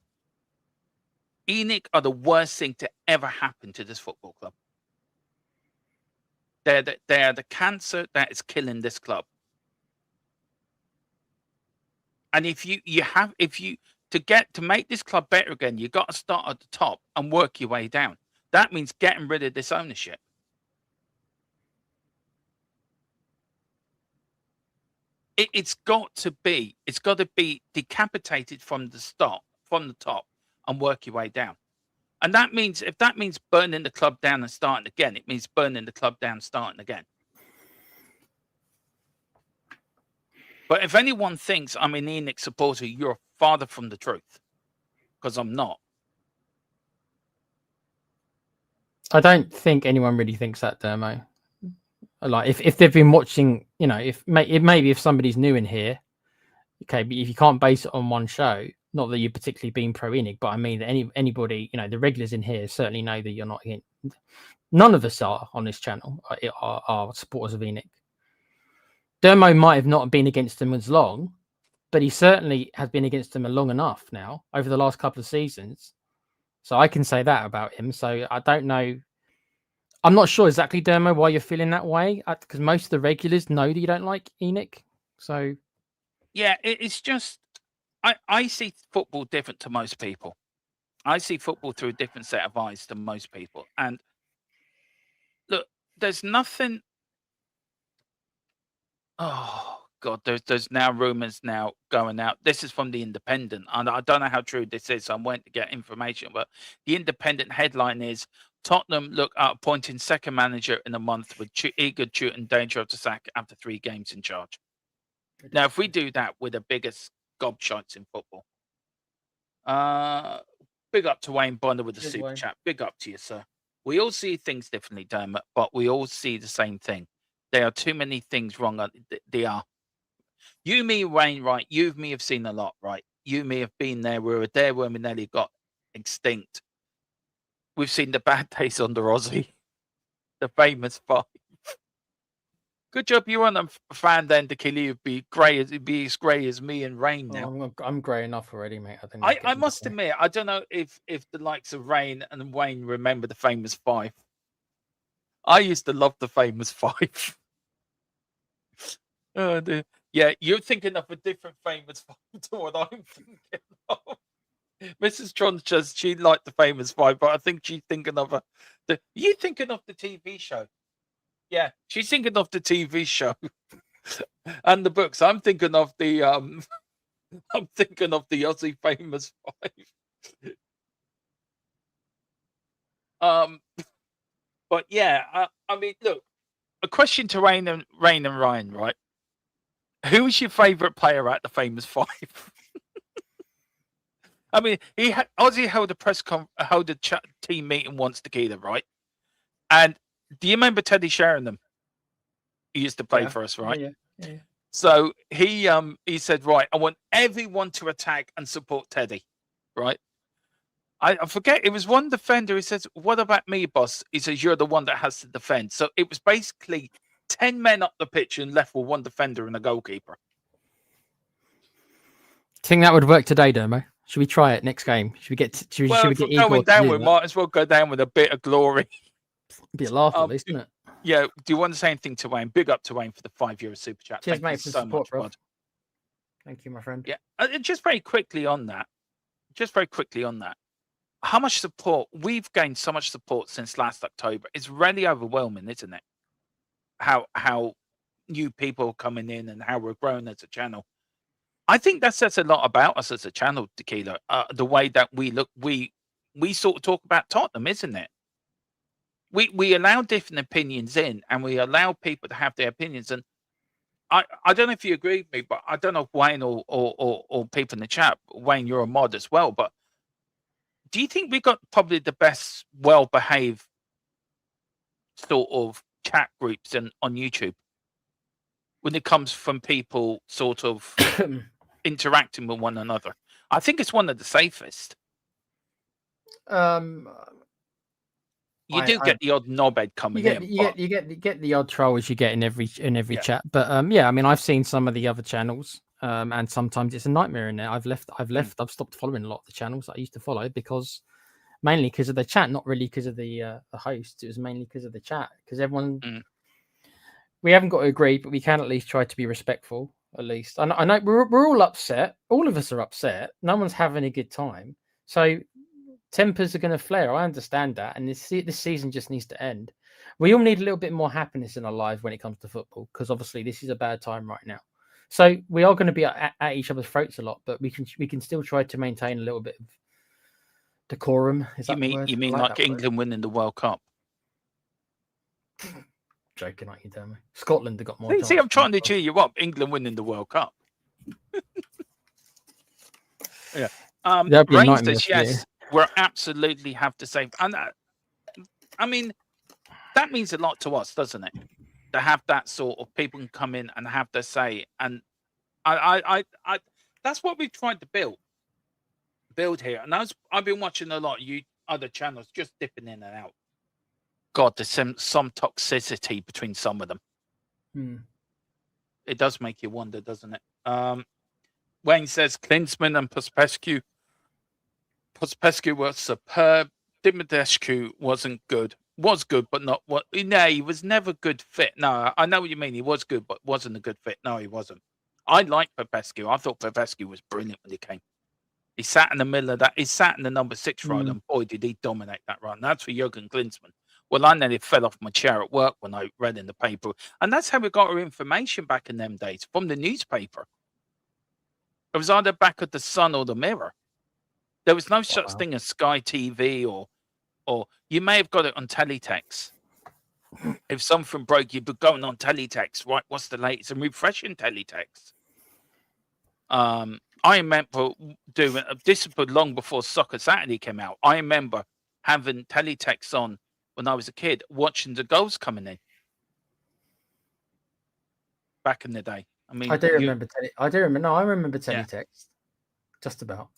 Enoch are the worst thing to ever happen to this football club. They're the cancer that is killing this club. And if you to make this club better again, you got to start at the top and work your way down. That means getting rid of this ownership. It's got to be decapitated from the top, and work your way down. And that means if that means burning the club down and starting again, it means burning the club down, starting again. But if anyone thinks I'm an Enoch supporter, you're farther from the truth, because I'm not. I don't think anyone really thinks that, Dermo. Like if they've been watching, you know, maybe if somebody's new in here, okay, but if you can't base it on one show, not that you're particularly being pro Enoch, but I mean anybody, you know, the regulars in here certainly know that you're not. None of us are on this channel are supporters of Enoch. Dermo might have not been against them as long, but he certainly has been against them long enough now over the last couple of seasons. So I can say that about him. So I don't know. I'm not sure exactly, Dermo, why you're feeling that way, because most of the regulars know that you don't like Enoch. So yeah, it's just I see football different to most people. I see football through a different set of eyes than most people. And look, there's nothing. Oh God, there's now rumours now going out. This is from the Independent, and I don't know how true this is. So I'm waiting to get information, but the Independent headline is Tottenham look at appointing second manager in a month with eager in danger of the sack after 3 games in charge. Now, if we do that, we're the biggest gobshites in football. Big up to Wayne Bonner with the Cheers, super Wayne. chat. Big up to you, sir. We all see things differently, Dermot, but we all see the same thing. There are too many things wrong. They are. You, me, Wayne, right? You, me have seen a lot, right? You, me have been there. We were there when we nearly got extinct. we've seen the bad days under Aussie, the famous 5. Good job you weren't a fan then, Dakili. You'd be as grey as me and Rain now. I'm grey enough already, mate. I must admit, I don't know if the likes of Rain and Wayne remember the famous 5. I used to love the famous 5. Oh, dear. Yeah, you're thinking of a different famous 5 to what I'm thinking of. Mrs. Tron says she liked the famous 5, but I think she's thinking of you thinking of the TV show? Yeah, she's thinking of the TV show and the books. I'm thinking of the I'm thinking of the Aussie famous 5. But yeah, I mean, look, a question to Rain and Ryan, right? Who was your favourite player at the famous 5? I mean, Aussie held a team meeting once together, right? And do you remember Teddy Sheringham? He used to play for us, right? Yeah. So he said, right, I want everyone to attack and support Teddy, right? I forget, it was one defender. He says, what about me, boss? He says, you're the one that has to defend. So it was basically 10 men up the pitch and left with one defender and a goalkeeper. Think that would work today, Dermo? Should we try it next game? Should we get? Should we get Igor going down, we might as well go down with a bit of glory. Be a laugh, at least, isn't it? Yeah. Do you want to say anything to Wayne? Big up to Wayne for the €5 super chat. Cheers, Thank mate, you for so support, much, bro. bud. Thank you, my friend. Yeah. Just very quickly on that. How much support we've gained? So much support since last October. It's really overwhelming, isn't it? How new people are coming in and how we're growing as a channel. I think that says a lot about us as a channel, Tequila. The way that we look, we sort of talk about Tottenham, isn't it? We allow different opinions in, and we allow people to have their opinions. And I don't know if you agree with me, but I don't know if Wayne or people in the chat. Wayne, you're a mod as well, but do you think we got probably the best, well-behaved sort of chat groups on YouTube when it comes from people sort of interacting with one another? I think it's one of the safest. You do get the odd knobhead coming in. You get the odd troll as you get in every chat. But yeah, I mean, I've seen some of the other channels, and sometimes it's a nightmare in there. I've stopped following a lot of the channels that I used to follow mainly because of the chat, not really because of the hosts. It was mainly because of the chat. Because everyone, we haven't got to agree, but we can at least try to be respectful. At least I know we're all upset. All of us are upset. No one's having a good time. So tempers are going to flare. I understand that, and this season just needs to end. We all need a little bit more happiness in our life when it comes to football, because obviously this is a bad time right now. So we are going to be at each other's throats a lot, but we can still try to maintain a little bit of decorum. You mean like England winning the World Cup? Joking, like you tell me. Scotland have got more. See, I'm trying to cheer you up. England winning the World Cup. Yeah. Rain says yes. We'll absolutely have to say, and I mean, that means a lot to us, doesn't it? To have that sort of people can come in and have their say, and I that's what we've tried to build here. And I've been watching a lot of other channels just dipping in and out. God, there's some toxicity between some of them. It does make you wonder, doesn't it? Wayne says Klinsmann and Pospescu was superb. Dimidescu wasn't good. Was good, but not what. No, he was never good fit. No, I know what you mean. He was good, but wasn't a good fit. No, he wasn't. I like Popescu. I thought Popescu was brilliant when he came. He sat in the middle of that. He sat in the number 6 run, and boy, did he dominate that run. That's for Jurgen Klinsmann. Well, I nearly fell off my chair at work when I read in the paper. And that's how we got our information back in them days, from the newspaper. It was either back at the Sun or the Mirror. There was no such thing as Sky TV or you may have got it on teletext. If something broke, you'd be going on teletext, right? What's the latest? And refreshing teletext. I remember doing this long before Soccer Saturday came out. I remember having teletext on when I was a kid, watching the goals coming in. Back in the day. I mean, I do remember. I remember teletext. Just about.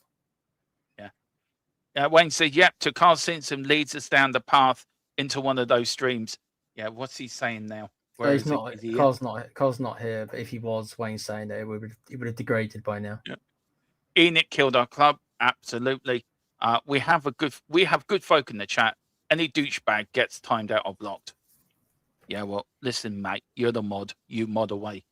Yeah. Wayne said, "Yep, to Carl Simpson leads us down the path into one of those streams." Yeah, what's he saying now? So he's Is he? not. Is he in? Carl's not here. But if he was, Wayne's saying that it would have degraded by now. Yeah. Enoch killed our club. Absolutely. We have good folk in the chat. Any douchebag gets timed out or blocked. Yeah, well, listen, mate, you're the mod. You mod away.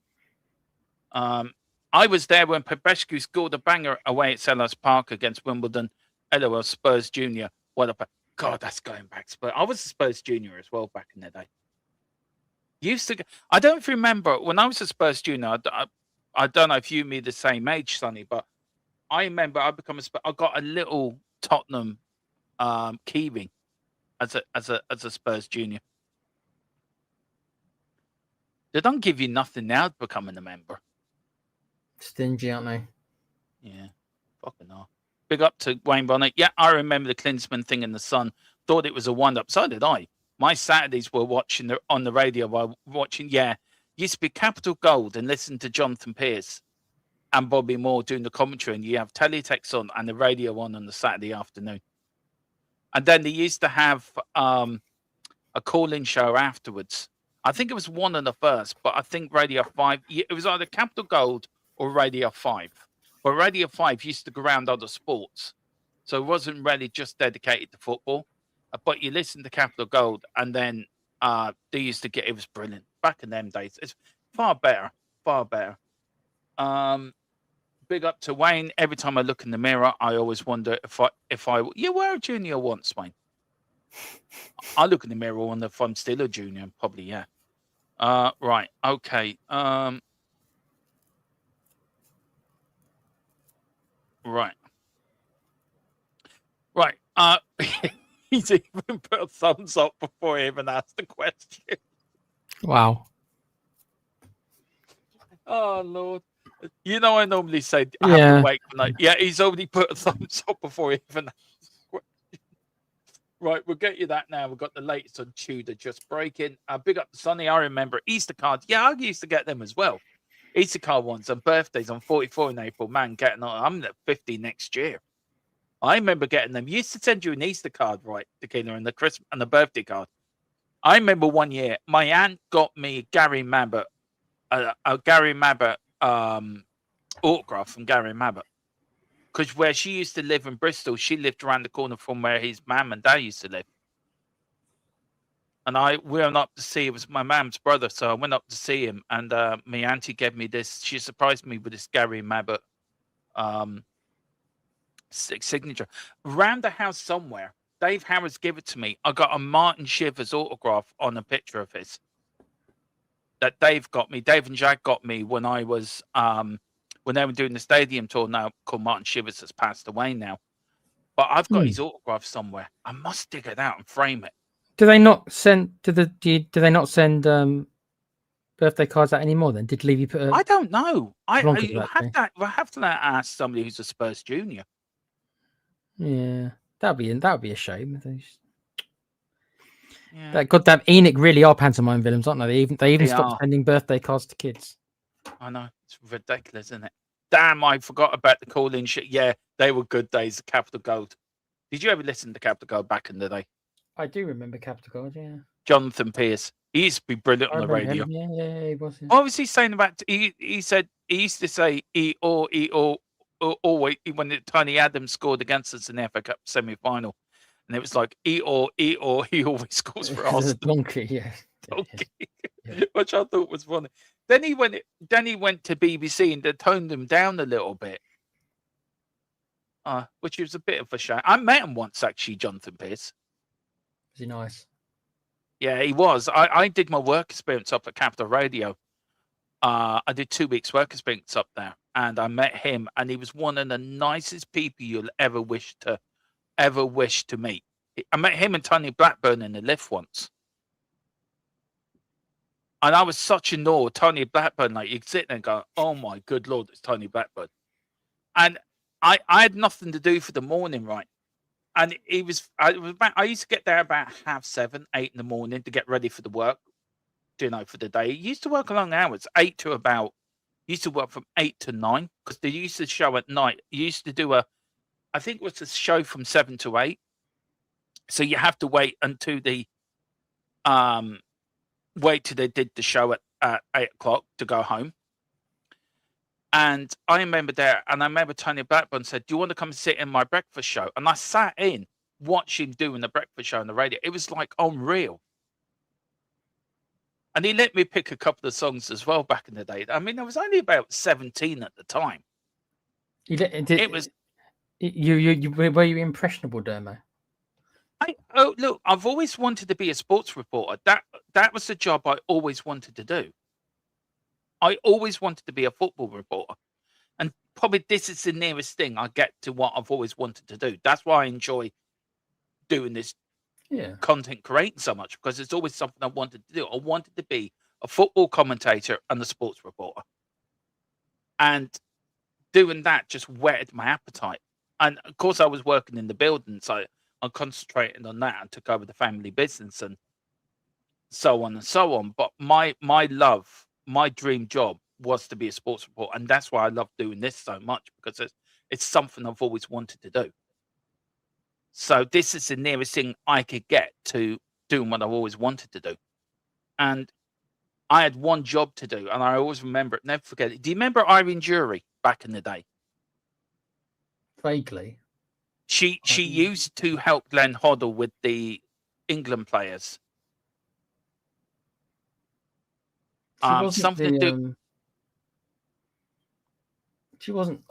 I was there when Popescu scored a banger away at Selhurst Park against Wimbledon. LOL Spurs Junior. What a God, that's going back. Spurs. I was a Spurs Junior as well back in the day. Used to. I don't remember when I was a Spurs Junior. I don't know if you and me the same age, Sonny, but I remember I got a little Tottenham keyring as a Spurs Junior. They don't give you nothing now becoming a member. Stingy, aren't they? Yeah, fucking hell. Big up to Wayne Bonnet. Yeah, I remember the Klinsmann thing in the Sun. Thought it was a wind-up. So did I. My Saturdays were watching on the radio while watching. Yeah, used to be Capital Gold and listen to Jonathan Pearce and Bobby Moore doing the commentary, and you have teletext on and the radio on the Saturday afternoon. And then they used to have a call-in show afterwards. I think it was one on the first, but I think Radio 5, it was either Capital Gold or Radio 5. But Radio 5 used to go around other sports. So it wasn't really just dedicated to football. But you listen to Capital Gold, and then they used to it was brilliant. Back in them days, it's far better. Big up to Wayne. Every time I look in the mirror, I always wonder if I you were a junior once, Wayne. I look in the mirror and wonder if I'm still a junior. Probably, yeah. Right. Okay. Right. He's even put a thumbs up before he even asked the question. Wow. Oh, Lord. You know, I normally say, I have to wait for night. Yeah, he's already put a thumbs up before he even asked the question. Right, we'll get you that now. We've got the latest on Tudor just breaking. Big up to Sonny. I remember Easter cards. Yeah, I used to get them as well. Easter card ones and birthdays. I'm 44 in April. Man, I'm at 50 next year. I remember getting them. You used to send you an Easter card, right, Tequila, and the Christmas and the birthday card. I remember one year my aunt got me Gary Mabbott, a Gary Mabbott autograph from Gary Mabbott, because where she used to live in Bristol, she lived around the corner from where his mum and dad used to live. And we went up to see. It was my mum's brother, so I went up to see him, and my auntie gave me this. She surprised me with this Gary Mabbott signature. Around the house somewhere, Dave Harris gave it to me. I got a Martin Shivers autograph on a picture of his that Dave got me. Dave and Jack got me when I was when they were doing the stadium tour now, called Martin Shivers, has passed away now. But I've got his autograph somewhere. I must dig it out and frame it. Do they not send do they not send birthday cards out anymore? Then did Levy put? I don't know. I have to ask somebody who's a Spurs junior. Yeah, that would be a shame. Yeah. That goddamn Enoch really are pantomime villains, aren't they? They even stopped sending birthday cards to kids. I know, it's ridiculous, isn't it? Damn, I forgot about the call-in shit. Yeah, they were good days. Capital Gold. Did you ever listen to Capital Gold back in the day? I do remember Capital Gold. Yeah. Jonathan Pearce. He used to be brilliant on the radio. Yeah, he was. Yeah. What was he saying about? He said he used to say always when Tony Adams scored against us in the FA Cup semi-final, and it was like he always scores for us. Donkey, yeah. Donkey. Yeah. Which I thought was funny. Then he went to BBC and they toned him down a little bit, which was a bit of a shame. I met him once actually, Jonathan Pearce. Was he nice? Yeah, he was. I did my work experience up at Capital Radio. I did 2 weeks work experience up there, and I met him, and he was one of the nicest people you'll ever wish to meet. I met him and Tony Blackburn in the lift once, and I was such in awe of Tony Blackburn. Like, you'd sit there and go, "Oh my good Lord, it's Tony Blackburn," and I had nothing to do for the morning, right? And I used to get there about 7:30, 8 in the morning to get ready for the work, for the day. He used to work long hours, used to work from 8 to 9, because they used to show at night. He used to do I think it was a show from 7 to 8. So you have to wait until they did the show at 8 o'clock to go home. And I remember there, and I remember Tony Blackburn said, "Do you want to come sit in my breakfast show?" And I sat in watching doing the breakfast show on the radio. It was like unreal. And he let me pick a couple of songs as well back in the day. I mean, I was only about 17 at the time. It was. You were you impressionable, Dermo? Look, I've always wanted to be a sports reporter. That was the job I always wanted to do. I always wanted to be a football reporter. And probably this is the nearest thing I get to what I've always wanted to do. That's why I enjoy doing this content creating so much, because it's always something I wanted to do. I wanted to be a football commentator and a sports reporter. And doing that just whetted my appetite. And of course, I was working in the building, so I concentrated on that and took over the family business and so on and so on. But my dream job was to be a sports reporter, and that's why I love doing this so much, because it's something I've always wanted to do. So this is the nearest thing I could get to doing what I've always wanted to do. And I had one job to do, and I always remember it, never forget it. Do you remember Irene Jury back in the day? Vaguely. She used to help Glenn Hoddle with the England players. She wasn't.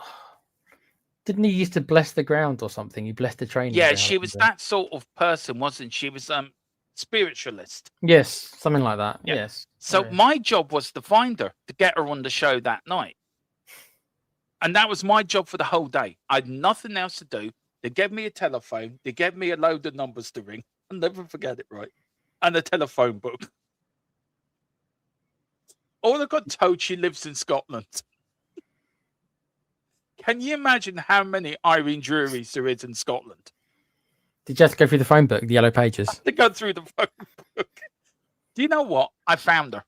Didn't he used to bless the ground or something? He blessed the training. Yeah, she was that sort of person, wasn't she? She was spiritualist. Yes, something like that. Yeah. Yes. So my job was to find her, to get her on the show that night. And that was my job for the whole day. I had nothing else to do. They gave me a telephone. They gave me a load of numbers to ring. I'll never forget it, right? And a telephone book. All I got told, she lives in Scotland. Can you imagine how many Irene Drury's there is in Scotland? Did you have to go through the phone book, the yellow pages? To go through the phone book. Do you know what? I found her.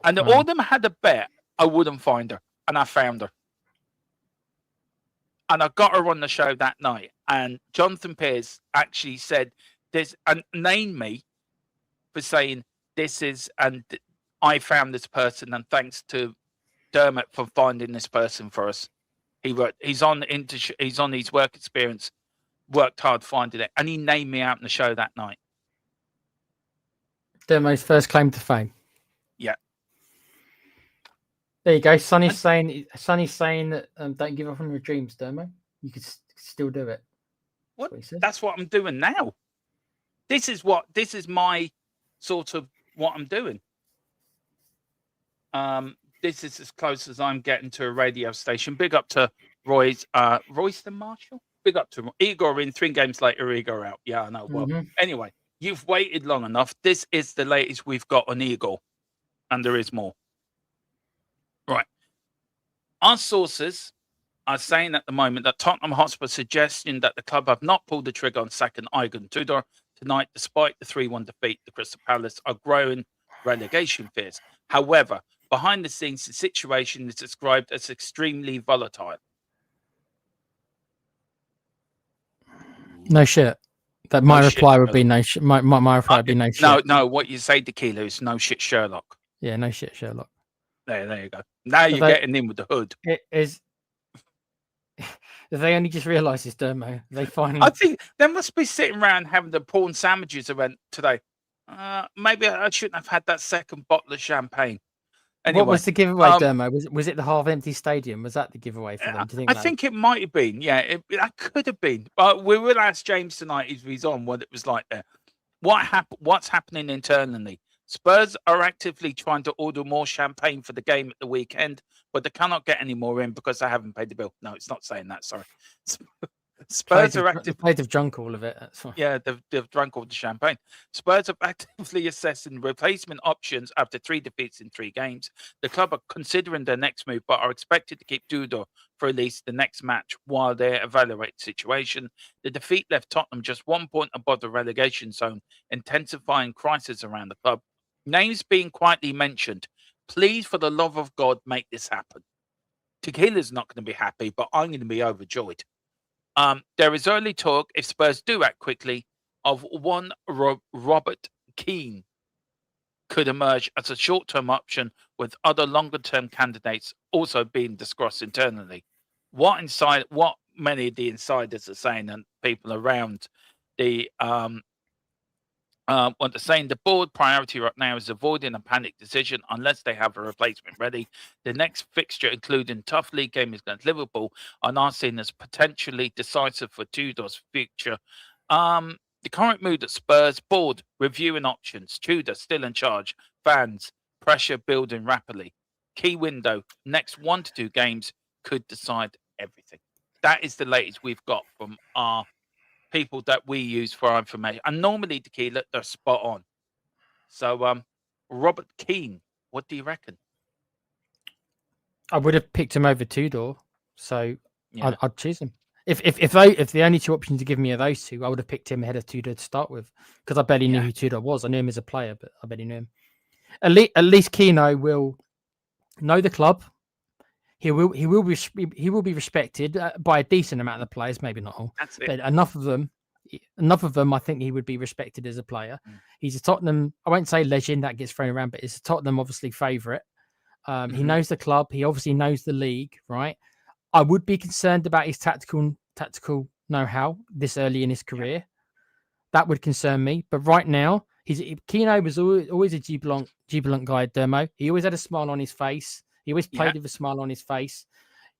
And all of them had a bet I wouldn't find her. And I found her. And I got her on the show that night. And Jonathan Pearce actually said, named me for saying this is, and I found this person, and thanks to Dermot for finding this person for us. He's on his work experience, worked hard finding it, and he named me out in the show that night. Dermot's first claim to fame. Yeah. There you go. Sonny's saying that don't give up on your dreams, Dermo. You could still do it. What? That's what I'm doing now. This is my sort of what I'm doing. This is as close as I'm getting to a radio station. Big up to Royston Marshall. Big up to Igor in 3 games later. Igor out. Yeah, I know. Well, anyway, you've waited long enough. This is the latest we've got on Igor, and there is more. Right. Our sources are saying at the moment that Tottenham Hotspur suggesting that the club have not pulled the trigger on sacking Igon Tudor tonight, despite the 3-1 defeat to Crystal Palace, are growing relegation fears. However, behind the scenes, the situation is described as extremely volatile. No shit. That my reply would be no shit. My reply would be no shit. No. What you say, Tequila, is no shit, Sherlock. Yeah, no shit, Sherlock. There you go. Now you're getting in with the hood. It is. They only just realised this, Dermo. They finally. I think they must be sitting around having the prawn sandwiches event today. Maybe I shouldn't have had that second bottle of champagne. Anyway, what was the giveaway, Dermo? Was it the half-empty stadium? Was that the giveaway for them? Do you think I think it might have been. Yeah, that could have been. But we will ask James tonight if he's on what it was like there. What's happening internally? Spurs are actively trying to order more champagne for the game at the weekend, but they cannot get any more in because they haven't paid the bill. No, it's not saying that. Sorry. Spurs are actively. They've drunk all of it. That's fine. Yeah, they've drunk all the champagne. Spurs are actively assessing replacement options after 3 defeats in 3 games. The club are considering their next move, but are expected to keep Tudor for at least the next match while they evaluate the situation. The defeat left Tottenham just 1 point above the relegation zone, intensifying crisis around the club. Names being quietly mentioned. Please, for the love of God, make this happen. Tequila's not going to be happy, but I'm going to be overjoyed. There is early talk, if Spurs do act quickly, of one Robert Keane could emerge as a short-term option, with other longer-term candidates also being discussed internally. What many of the insiders are saying, and people around the what they're saying, the board priority right now is avoiding a panic decision unless they have a replacement ready. The next fixture, including tough league game against Liverpool, are now seen as potentially decisive for Tudor's future. The current mood at Spurs, board reviewing options, Tudor still in charge, fans, pressure building rapidly. Key window, next 1 to 2 games could decide everything. That is the latest we've got from our people that we use for our information. And normally, Tequila, they're spot on. So, Robert Keane, what do you reckon? I would have picked him over Tudor, so Yeah. I'd choose him. If the only two options to give me are those two, I would have picked him ahead of Tudor to start with, because I barely knew who Tudor was. I knew him as a player, but I barely knew him. At least Keano will know the club. He will be respected by a decent amount of the players, maybe not all, That's it. but enough of them. I think he would be respected as a player. He's a Tottenham. I won't say legend, that gets thrown around, but it's a Tottenham obviously favourite. He knows the club. He obviously knows the league, right? I would be concerned about his tactical know-how this early in his career. That would concern me. But right now, Keano was always a jubilant guy at Dermo. He always had a smile on his face. He always played with a smile on his face.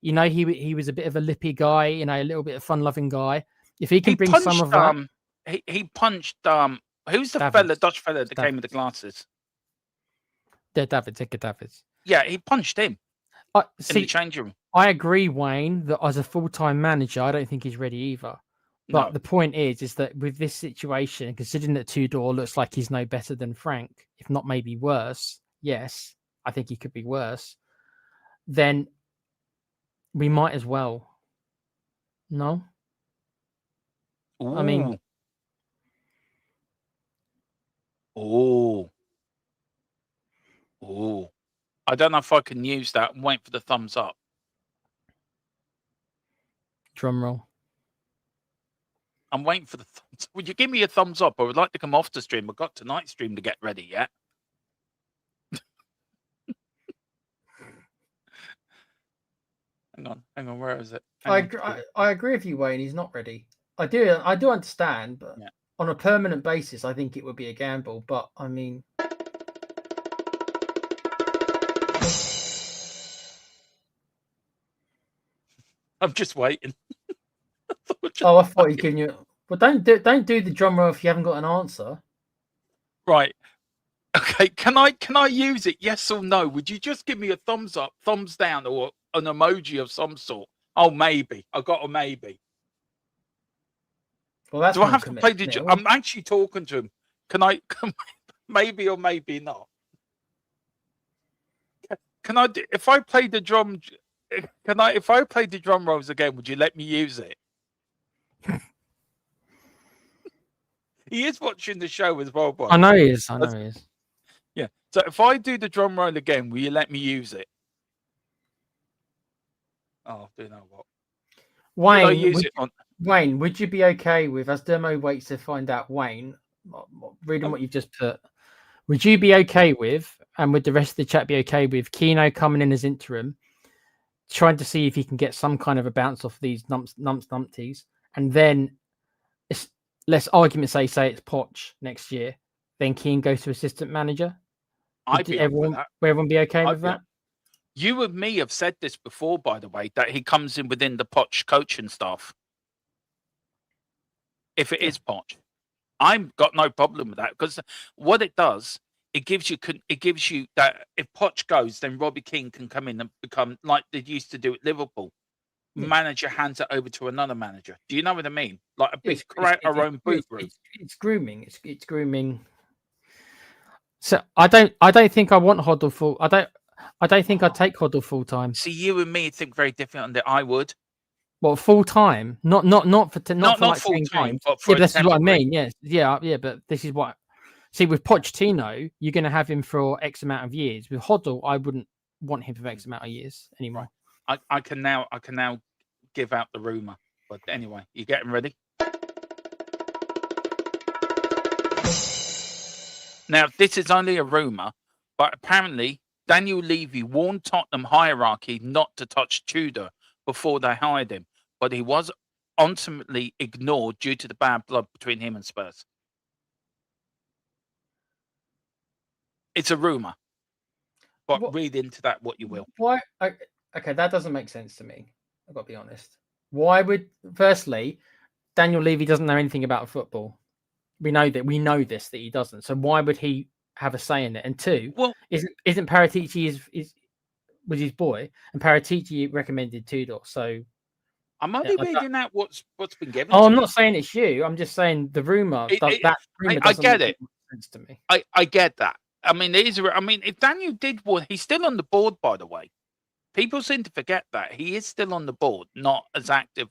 You know, he was a bit of a lippy guy, you know, a little bit of fun-loving guy. If he can bring some of that... He punched... who's the Dutch fella that came with the glasses? Davids. Yeah, he punched him in the changing room. I agree, Wayne, that as a full-time manager, I don't think he's ready either. But the point is that with this situation, considering that Tudor looks like he's no better than Frank, if not maybe worse, yes, I think he could be worse, then we might as well. No? Ooh. I mean... Oh. I don't know if I can use that. I'm waiting for the thumbs up. Drum roll. I'm waiting for the thumbs. Would you give me a thumbs up? I would like to come off the stream. I've got tonight's stream to get ready yet. Hang on. Where is it? I agree with you, Wayne. He's not ready. I do understand, but on a permanent basis, I think it would be a gamble. But I mean... I'm just waiting. I thought he'd given you... Well, don't do the drum roll if you haven't got an answer. Right. Okay. Can I use it? Yes or no? Would you just give me a thumbs up, thumbs down, or an emoji of some sort? Oh, maybe. I got a maybe. Well, that's... Do I have to play the... I'm actually talking to him. Can I... maybe or maybe not? Can I... If I play the drum... If I play the drum rolls again, would you let me use it? He is watching the show as well, boy. I know he is. Yeah. So if I do the drum roll again, will you let me use it? Oh, do you know what? Wayne, would you be okay with, as Dermo waits to find out, Wayne, reading what you've just put, would you be okay with, and would the rest of the chat be okay with, Keano coming in as interim, trying to see if he can get some kind of a bounce off these numpties, and then let's argument say it's Poch next year, then Keane goes to assistant manager? Would everyone be okay with that? You and me have said this before, by the way, that he comes in within the Poch coaching staff. If it is Poch, I've got no problem with that, because what it does, it gives you that if Poch goes, then Robbie Keane can come in and become like they used to do at Liverpool. Manager hands it over to another manager. Do you know what I mean? Like a big create our own booth room. It's grooming. It's grooming. So I don't think I want Hoddle full. I don't think I'd take Hoddle full time. See, you and me think very different on that. I would. Well, full time, not for like full time, but yeah, this is what I mean. Yes, yeah. But this is what. See, with Pochettino, you're going to have him for X amount of years. With Hoddle, I wouldn't want him for X amount of years anymore. I can now give out the rumor. But anyway, you getting ready? Now, this is only a rumour, but apparently Daniel Levy warned Tottenham hierarchy not to touch Tudor before they hired him, but he was ultimately ignored due to the bad blood between him and Spurs. It's a rumour, but What- read into that what you will. Why? Okay, that doesn't make sense to me. I've got to be honest. Why would? Firstly, Daniel Levy doesn't know anything about football. We know that he doesn't. So why would he have a say in it? And two, Well, isn't Paratici was his boy, and Paratici recommended Tudor. So I'm only reading out what's been given. oh, to I'm me. not saying it's you. I'm just saying the rumor. That rumor I doesn't get make it. sense to me. I get that. I mean, if Daniel did what, he's still on the board, by the way. People seem to forget that he is still on the board, not as active.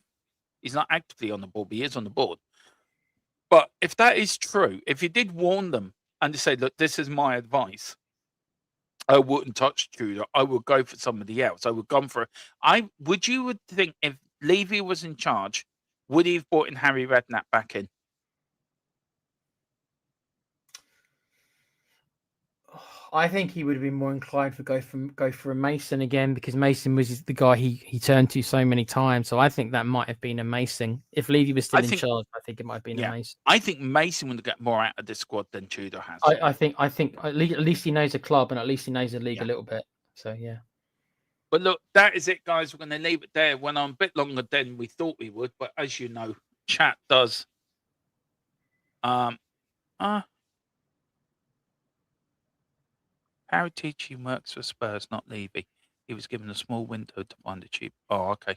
He's not actively on the board, but he is on the board. But if that is true, if he did warn them and they say, look, this is my advice, I wouldn't touch Tudor. I would go for somebody else. I would go for you would think if Levy was in charge, would he have brought in Harry Redknapp back in? I think he would have been more inclined to go for a Mason again, because Mason was the guy he turned to so many times. So I think that might have been a Mason. If Levy was still in charge, I think it might have been a Mason. I think Mason would get more out of this squad than Tudor has. I think at least he knows the club, and at least he knows the league a little bit. So yeah. But look, that is it, guys. We're going to leave it there. Went on a bit longer than we thought we would, but as you know, chat does. Paratici works for Spurs, not Levy. He was given a small window to find a cheap. Oh, okay.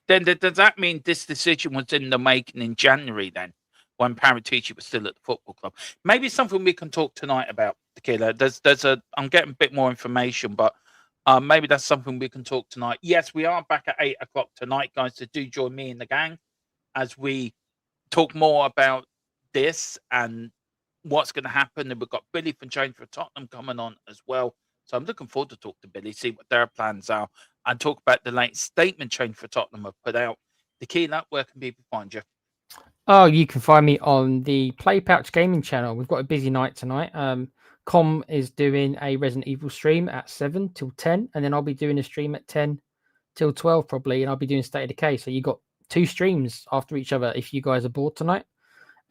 Then does that mean this decision was in the making in January then, when Paratici was still at the football club? Maybe it's something we can talk tonight about, Tequila. I'm getting a bit more information, but maybe that's something we can talk tonight. Yes, we are back at 8 o'clock tonight, guys. So do join me in the gang as we talk more about this and what's going to happen. And we've got Billy from Change for Tottenham coming on as well. So I'm looking forward to talk to Billy, see what their plans are, and talk about the latest statement Change for Tottenham have put out. Tequila, where can people find you? Oh, you can find me on the Play Pouch Gaming channel. We've got a busy night tonight. Com is doing a Resident Evil stream at 7 till 10, and then I'll be doing a stream at 10 till 12 probably, and I'll be doing State of Decay. So you got 2 streams after each other if you guys are bored tonight.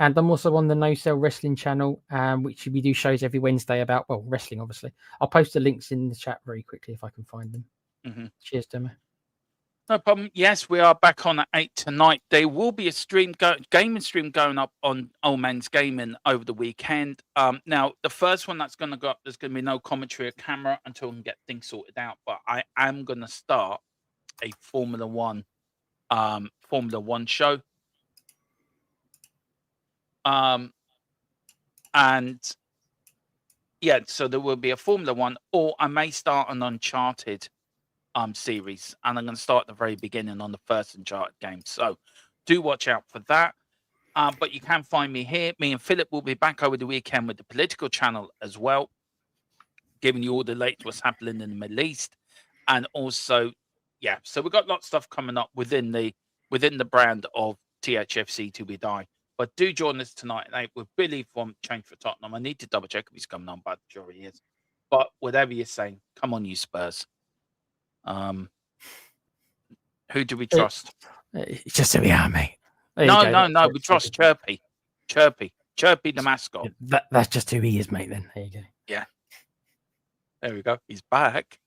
And I'm also on the No Sell Wrestling channel, which we do shows every Wednesday about, well, wrestling, obviously. I'll post the links in the chat very quickly if I can find them. Mm-hmm. Cheers, Demo. No problem. Yes, we are back on at 8 tonight. There will be a gaming stream going up on Old Man's Gaming over the weekend. Now, the first one that's going to go up, there's going to be no commentary or camera until we can get things sorted out. But I am going to start a Formula One show. And yeah, so there will be a Formula One, or I may start an Uncharted series, and I'm going to start at the very beginning on the first Uncharted game. So do watch out for that. But you can find me here. Me and Philip will be back over the weekend with the political channel as well, giving you all the latest what's happening in the Middle East. And also, yeah, so we've got lots of stuff coming up within the brand of THFC till we die. But do join us tonight at 8 with Billy from Change for Tottenham. I need to double check if he's coming on, but I'm sure he is. But whatever you're saying, come on, you Spurs. Who do we trust? It's just who we are, mate. No. We trust Chirpy the mascot. That's just who he is, mate. Then there you go. Yeah. There we go. He's back.